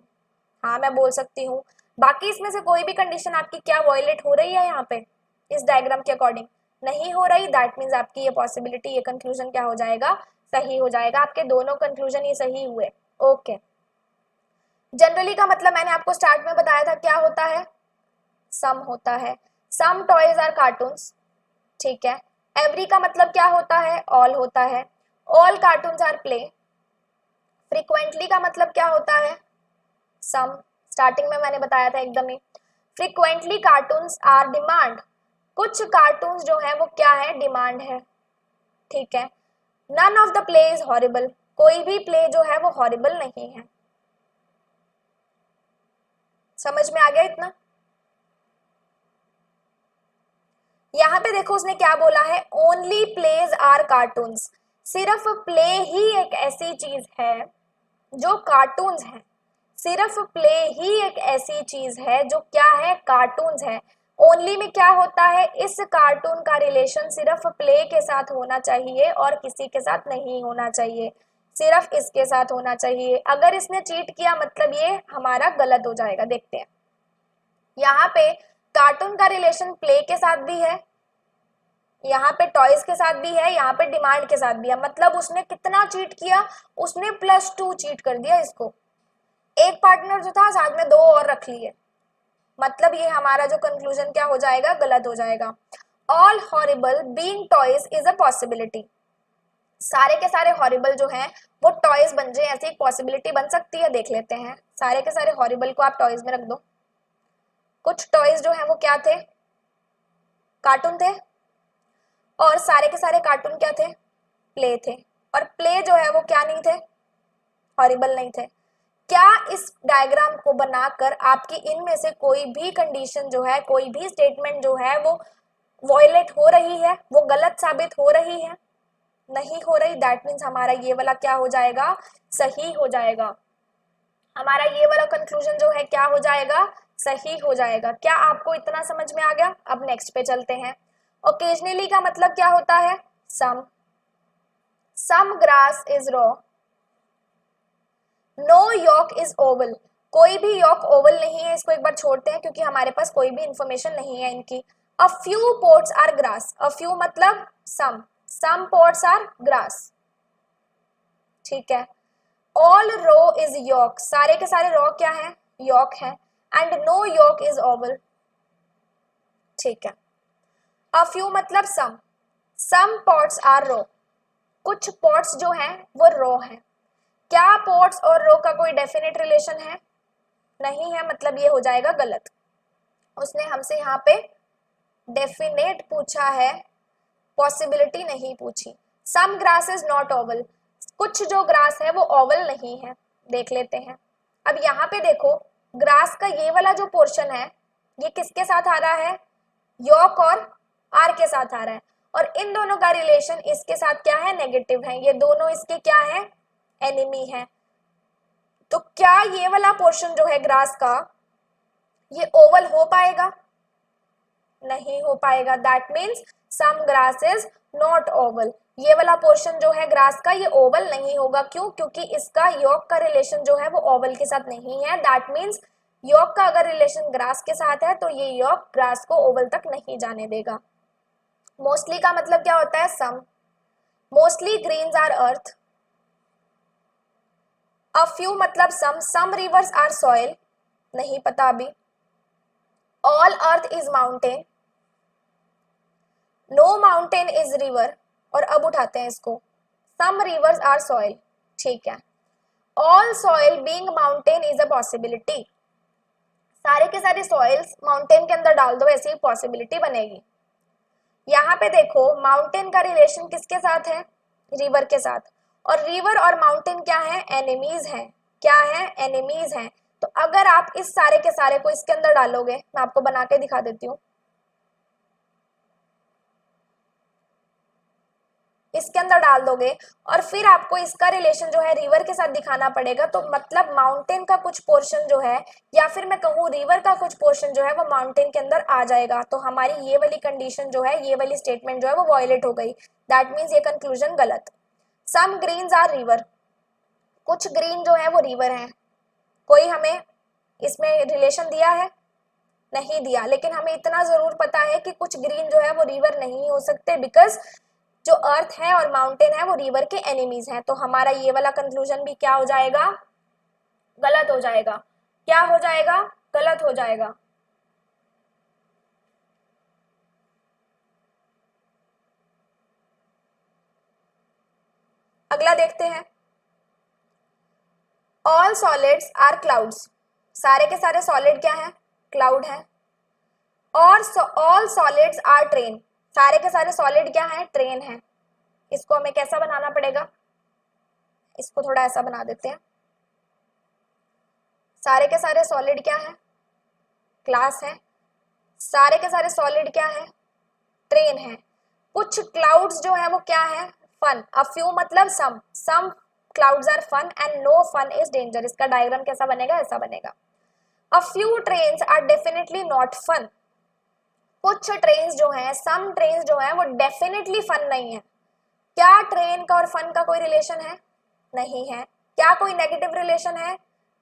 हाँ मैं बोल सकती हूँ। बाकी इसमें से कोई भी कंडीशन आपकी क्या वायलेट हो रही है यहाँ पे इस डायग्राम के अकॉर्डिंग, नहीं हो रही, दैट मीन्स आपकी ये पॉसिबिलिटी, ये कंक्लूजन क्या हो जाएगा, सही हो जाएगा। आपके दोनों कंक्लूजन ये सही हुए। ओके, जनरली का मतलब मैंने आपको स्टार्ट में बताया था क्या होता है, सम होता है। सम टॉयज आर कार्टून्स, ठीक है। एवरी का मतलब क्या होता है, ऑल होता है। All cartoons are play. Frequently का मतलब क्या होता है, सम, स्टार्टिंग में मैंने बताया था एकदम ही। फ्रीक्वेंटली कार्टून्स आर डिमांड, कुछ कार्टून्स जो है वो क्या है, डिमांड है, ठीक है। None of the play is horrible, कोई भी प्ले जो है वो हॉरिबल नहीं है। समझ में आ गया इतना? यहाँ पे देखो उसने क्या बोला है, ओनली प्लेज आर कार्टून्स, सिर्फ प्ले ही एक ऐसी चीज है जो कार्टून्स है, सिर्फ प्ले ही एक ऐसी चीज है जो क्या है, कार्टून्स है। ओनली में क्या होता है, इस कार्टून का रिलेशन सिर्फ प्ले के साथ होना चाहिए और किसी के साथ नहीं होना चाहिए, सिर्फ इसके साथ होना चाहिए। अगर इसने चीट किया मतलब ये हमारा गलत हो जाएगा। देखते हैं, यहाँ पे कार्टून का रिलेशन प्ले के साथ भी है, यहाँ पे टॉयज के साथ भी है, यहाँ पे डिमांड के साथ भी है, मतलब उसने कितना चीट किया, उसने +2 चीट कर दिया इसको। एक पार्टनर जो था साथ में 2 और रख लिए, मतलब ये हमारा जो कंक्लूजन क्या हो जाएगा, गलत हो जाएगा। All horrible being toys is a possibility, सारे के सारे हॉरिबल जो हैं वो टॉयज बन जाए, ऐसी एक पॉसिबिलिटी बन सकती है। देख लेते हैं, सारे के सारे हॉरिबल को आप टॉयज में रख दो। कुछ टॉयज जो है वो क्या थे, कार्टून थे, और सारे के सारे कार्टून क्या थे, प्ले थे, और प्ले जो है वो क्या नहीं थे, हॉरिबल नहीं थे। क्या इस डायग्राम को बनाकर आपकी इनमें से कोई भी कंडीशन जो है, कोई भी स्टेटमेंट जो है वो वॉयलेट हो रही है, वो गलत साबित हो रही है? नहीं हो रही, दैट मीन्स हमारा ये वाला क्या हो जाएगा, सही हो जाएगा। हमारा ये वाला कंक्लूजन जो है क्या हो जाएगा, सही हो जाएगा। क्या आपको इतना समझ में आ गया? अब नेक्स्ट पे चलते हैं। ओकेजनली का मतलब क्या होता है, some grass is raw, no yolk is oval, कोई भी यॉक ओवल नहीं है। इसको एक बार छोड़ते हैं क्योंकि हमारे पास कोई भी इंफॉर्मेशन नहीं है इनकी। A few ports are grass, a few मतलब सम पोर्ट्स आर ग्रास, ठीक है। ऑल रो इज यॉक, सारे के सारे रो क्या है, यॉक है। And no yolk is oval, ठीक है। अ फ्यू मतलब सम पोर्ट्स आर रो, कुछ पोर्ट्स जो हैं वो रो हैं। क्या पोर्ट्स और रो का कोई डेफिनेट रिलेशन है? नहीं है, मतलब ये हो जाएगा गलत। उसने हमसे यहाँ पे डेफिनेट पूछा है, पॉसिबिलिटी नहीं पूछी। सम ग्रास इज नॉट ओवल, कुछ जो ग्रास है वो ओवल नहीं है। देख लेते हैं। अब यहाँ पे देखो, ग्रास का ये वाला जो पोर्शन है ये किसके साथ आ रहा है, यॉक और आर के साथ आ रहा है, और इन दोनों का रिलेशन इसके साथ क्या है, नेगेटिव है। ये दोनों इसके क्या है, एनिमी है। तो क्या ये वाला पोर्शन जो है ग्रास का ये ओवल हो पाएगा? नहीं हो पाएगा, that means some grass is not oval. ये वाला पोर्शन जो है ग्रास का ये ओवल नहीं होगा। क्यों? क्योंकि इसका यॉक का रिलेशन जो है वो ओवल के साथ नहीं है। दैट मीन्स यॉक का अगर रिलेशन ग्रास के साथ है तो ये यॉक ग्रास को ओवल तक नहीं जाने देगा। मोस्टली का मतलब क्या होता है, some. Mostly grains are earth, a few मतलब सम रिवर्स आर सॉइल, नहीं पता अभी। All earth is mountain, no mountain is river, और अब उठाते हैं इसको, सम रिवर्स आर सॉइल, ठीक है। All soil being mountain is a possibility, सारे के सारे सॉइल्स माउंटेन के अंदर डाल दो, ऐसी पॉसिबिलिटी बनेगी। यहाँ पे देखो माउंटेन का रिलेशन किसके साथ है, रिवर के साथ, और रिवर और माउंटेन क्या है, एनिमीज हैं, क्या है, एनिमीज हैं। तो अगर आप इस सारे के सारे को इसके अंदर डालोगे, मैं आपको बना के दिखा देती हूँ, इसके अंदर डाल दोगे और फिर आपको इसका रिलेशन जो है रिवर के साथ दिखाना पड़ेगा, तो मतलब माउंटेन का कुछ पोर्शन जो है, या फिर मैं कहूँ रिवर का कुछ पोर्शन जो है वो माउंटेन के अंदर आ जाएगा। तो हमारी ये वाली कंडीशन जो है, ये वाली स्टेटमेंट जो है वो वॉयलेट हो गई, दैट मीन्स ये कंक्लूजन गलत। सम ग्रीन्स आर रिवर, कुछ ग्रीन जो है वो रिवर है, कोई हमें इसमें रिलेशन दिया है, नहीं दिया, लेकिन हमें इतना जरूर पता है कि कुछ ग्रीन जो है वो रिवर नहीं हो सकते, बिकॉज जो अर्थ है और माउंटेन है वो रिवर के एनिमीज हैं। तो हमारा ये वाला कंक्लूजन भी क्या हो जाएगा, गलत हो जाएगा। क्या हो जाएगा, गलत हो जाएगा। अगला देखते हैं, ऑल सॉलिड्स आर क्लाउड्स, सारे के सारे सॉलिड क्या है, क्लाउड है। और ऑल सॉलिड्स आर ट्रेन, सारे के सारे सॉलिड क्या है, ट्रेन है। इसको हमें कैसा बनाना पड़ेगा, इसको थोड़ा ऐसा बना देते हैं, सारे के सारे सॉलिड क्या है, क्लास है, सारे के सारे सॉलिड क्या है, ट्रेन है। कुछ क्लाउड्स जो है वो क्या है, फन, अ फ्यू मतलब some clouds are fun and no fun is danger. इसका डायग्राम कैसा बनेगा, ऐसा बनेगा। A few trains are definitely not fun, कुछ ट्रेन्स जो है, सम ट्रेन्स जो है वो डेफिनेटली फन नहीं है। क्या ट्रेन का और फन का कोई रिलेशन है, नहीं है। क्या कोई नेगेटिव रिलेशन है,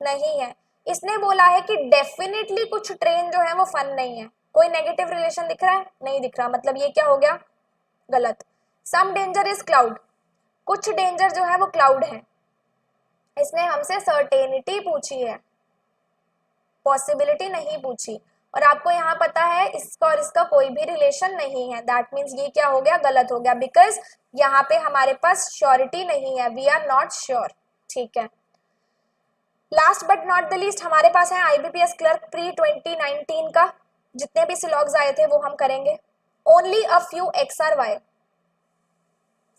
नहीं है। इसने बोला है कि डेफिनेटली कुछ ट्रेन जो है वो फन नहीं है, कोई नेगेटिव रिलेशन दिख रहा है, नहीं दिख रहा, मतलब ये क्या हो गया, गलत। सम डेंजर इज क्लाउड, कुछ डेंजर जो है वो क्लाउड है। इसने हमसे सर्टेनिटी पूछी है, पॉसिबिलिटी नहीं पूछी, और आपको यहाँ पता है इसका और इसका कोई भी रिलेशन नहीं है, दैट मीन्स ये क्या हो गया, गलत हो गया, बिकॉज यहाँ पे हमारे पास श्योरिटी नहीं है, वी आर नॉट श्योर, ठीक है। Last but not the least हमारे पास है आईबीपीएस क्लर्क प्री 2019 का, जितने भी सिलॉग्स आए थे वो हम करेंगे। Only a few X are Y,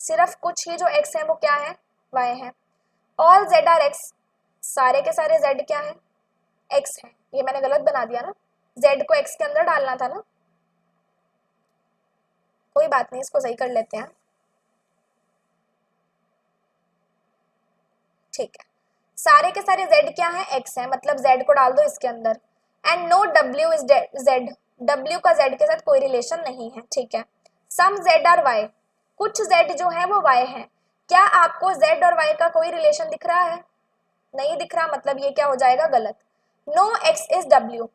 सिर्फ कुछ ही जो एक्स है वो क्या है, वाई है। ऑल जेड आर एक्स, सारे के सारे जेड क्या है, एक्स है। ये मैंने गलत बना दिया ना, जेड को एक्स के अंदर डालना था ना, कोई बात नहीं, इसको सही कर लेते हैं, ठीक है। सारे के सारे z क्या है, x है, मतलब z को डाल दो इसके अंदर। And no w is z, w का z के साथ कोई रिलेशन नहीं है, ठीक है। सम z आर y, कुछ z जो है वो y है। क्या आपको z और y का कोई रिलेशन दिख रहा है, नहीं दिख रहा, मतलब ये क्या हो जाएगा, गलत। नो x इज w,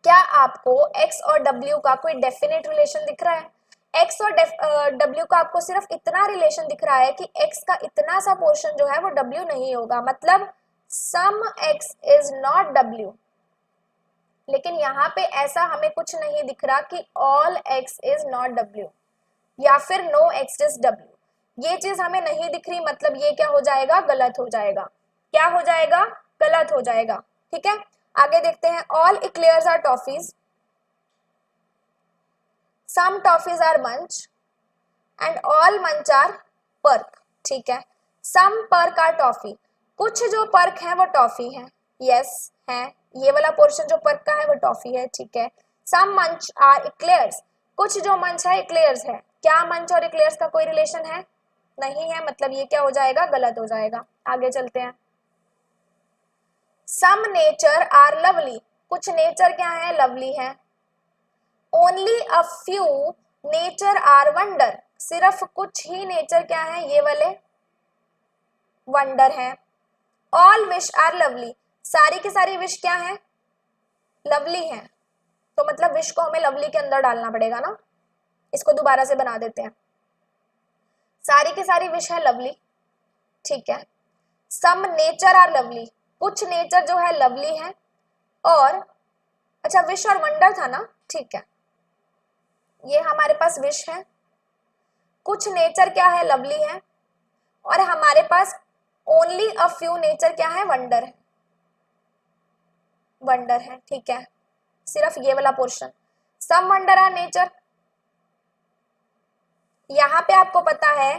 क्या आपको x और w का कोई डेफिनेट रिलेशन दिख रहा है, x और w का आपको सिर्फ इतना रिलेशन दिख रहा है कि x का इतना सा पोर्शन जो है वो w नहीं होगा, मतलब सम x इज नॉट w। लेकिन यहाँ पे ऐसा हमें कुछ नहीं दिख रहा कि all x is not w या फिर नो x इज w, ये चीज हमें नहीं दिख रही, मतलब ये क्या हो जाएगा, गलत हो जाएगा। क्या हो जाएगा, गलत हो जाएगा, ठीक है। आगे देखते हैं, all eclairs are toffees, some toffees are Munch and all Munch are Perk, ठीक है। सम पर्क आर टॉफी, कुछ जो पर्क है वो टॉफी है, यस है, ये वाला पोर्शन जो पर्क का है वो टॉफी है, ठीक है। सम मंच आर इक्लेयर्स, कुछ जो मंच है इक्लेयर्स है। क्या मंच और इक्लेयर्स का कोई रिलेशन है, नहीं है, मतलब ये क्या हो जाएगा, गलत हो जाएगा। आगे चलते हैं, सम नेचर आर लवली, कुछ नेचर क्या है, लवली है। Only a few nature are wonder, सिर्फ कुछ ही नेचर क्या है, ये वाले वंडर है। ऑल विश आर लवली, सारी की सारी विश क्या है, लवली है, तो मतलब विश को हमें लवली के अंदर डालना पड़ेगा ना, इसको दोबारा से बना देते हैं, सारी की सारी विश है लवली, ठीक है। सम नेचर आर लवली, कुछ नेचर जो है लवली है, और अच्छा विश और वंडर था ना, ठीक है, ये हमारे पास विश है, कुछ नेचर क्या है लवली है, और हमारे पास ओनली अ फ्यू नेचर क्या है वंडर है, वंडर है, ठीक है, सिर्फ ये वाला portion, some wonder are nature. यहां पे आपको पता है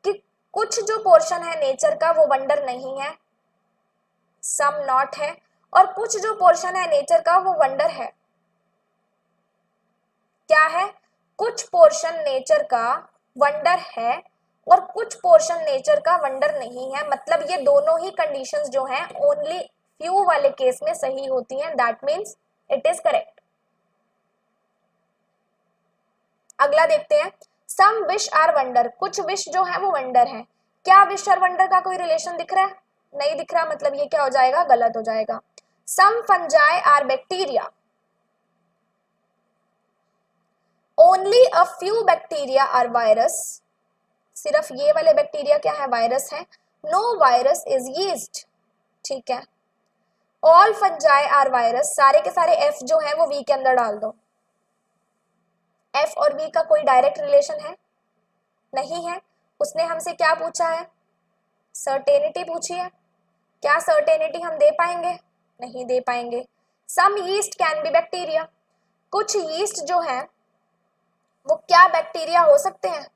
कि कुछ जो पोर्शन है नेचर का वो वंडर नहीं है, सम नॉट है, और कुछ जो पोर्शन है नेचर का वो वंडर है। क्या है? कुछ पोर्शन नेचर का वंडर है और कुछ पोर्शन नेचर का वंडर नहीं है, मतलब ये दोनों ही कंडीशंस जो हैं ओनली फ्यू वाले केस में सही होती हैं, that means it is correct. अगला देखते हैं, सम विश आर वंडर, कुछ विश जो है वो वंडर है। क्या विश और वंडर का कोई रिलेशन दिख रहा है? नहीं दिख रहा, मतलब ये क्या हो जाएगा, गलत हो जाएगा। Some fungi are bacteria, only a few bacteria are virus, सिर्फ ये वाले बैक्टीरिया क्या है, वायरस है। नो वायरस इज यीस्ट, ठीक है। ऑल फंजाई आर वायरस, सारे के सारे एफ जो है वो वी के अंदर डाल दो। एफ और वी का कोई डायरेक्ट रिलेशन है? नहीं है। उसने हमसे क्या पूछा है, सर्टेनिटी पूछी है। क्या सर्टेनिटी हम दे पाएंगे? नहीं दे पाएंगे। सम यीस्ट कैन बी बैक्टीरिया, कुछ यीस्ट जो है वो क्या बैक्टीरिया हो सकते हैं?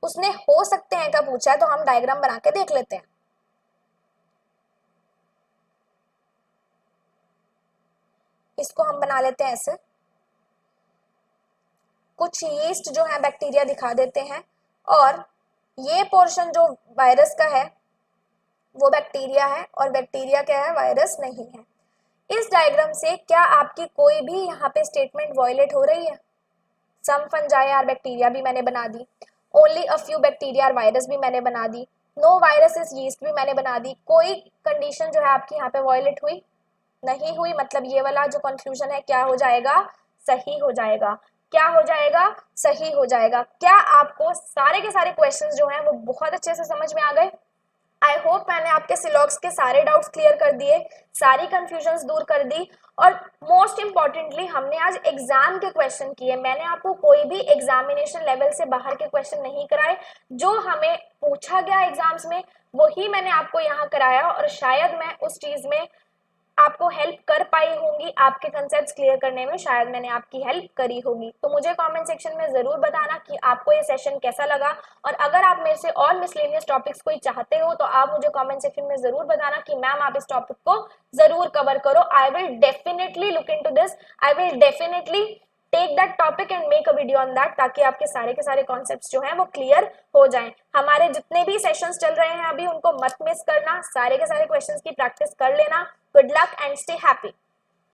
उसने हो सकते हैं का पूछा है, तो हम डायग्राम बना के देख लेते हैं। इसको हम बना लेते हैं ऐसे, कुछ यीस्ट जो है बैक्टीरिया दिखा देते हैं, और ये पोर्शन जो वायरस का है वो बैक्टीरिया है, और बैक्टीरिया क्या है, वायरस नहीं है। इस डायग्राम से क्या आपकी कोई भी यहाँ पे स्टेटमेंट वॉयलेट हो रही है? सम फंजाई आर बैक्टीरिया भी मैंने बना दी, only a few bacteria are virus भी मैंने बना दी, नो वायरस इज यीस्ट भी मैंने बना दी। कोई कंडीशन जो है आपकी यहाँ पे वॉयलेट हुई? नहीं हुई, मतलब ये वाला जो कंक्लूजन है क्या हो जाएगा, सही हो जाएगा। क्या हो जाएगा, सही हो जाएगा। क्या आपको सारे के सारे क्वेश्चंस जो हैं वो बहुत अच्छे से समझ में आ गए? आई होप मैंने आपके सिलॉग्स के सारे डाउट्स क्लियर कर दिए, सारी कंफ्यूजन्स दूर कर दी, और मोस्ट इंपॉर्टेंटली हमने आज एग्जाम के क्वेश्चन किए। मैंने आपको कोई भी एग्जामिनेशन लेवल से बाहर के क्वेश्चन नहीं कराए, जो हमें पूछा गया एग्जाम्स में वही मैंने आपको यहाँ कराया, और शायद मैं उस चीज में आपको हेल्प कर पाई होंगी, आपके कंसेप्ट्स क्लियर करने में शायद मैंने आपकी हेल्प करी होगी। तो मुझे कमेंट सेक्शन में जरूर बताना कि आपको ये सेशन कैसा लगा, और अगर आप मेरे से और मिसलेनियस टॉपिक्स कोई चाहते हो तो आप मुझे कमेंट सेक्शन में जरूर बताना कि मैम आप इस टॉपिक को जरूर कवर करो। I will definitely look into this, I will definitely take that topic and make a video on that, ताकि आपके सारे के सारे कॉन्सेप्ट्स जो हैं वो क्लियर हो जाएं। हमारे जितने भी सेशंस चल रहे हैं अभी उनको मत मिस करना, सारे के सारे क्वेश्चंस की प्रैक्टिस कर लेना। Good luck and stay happy.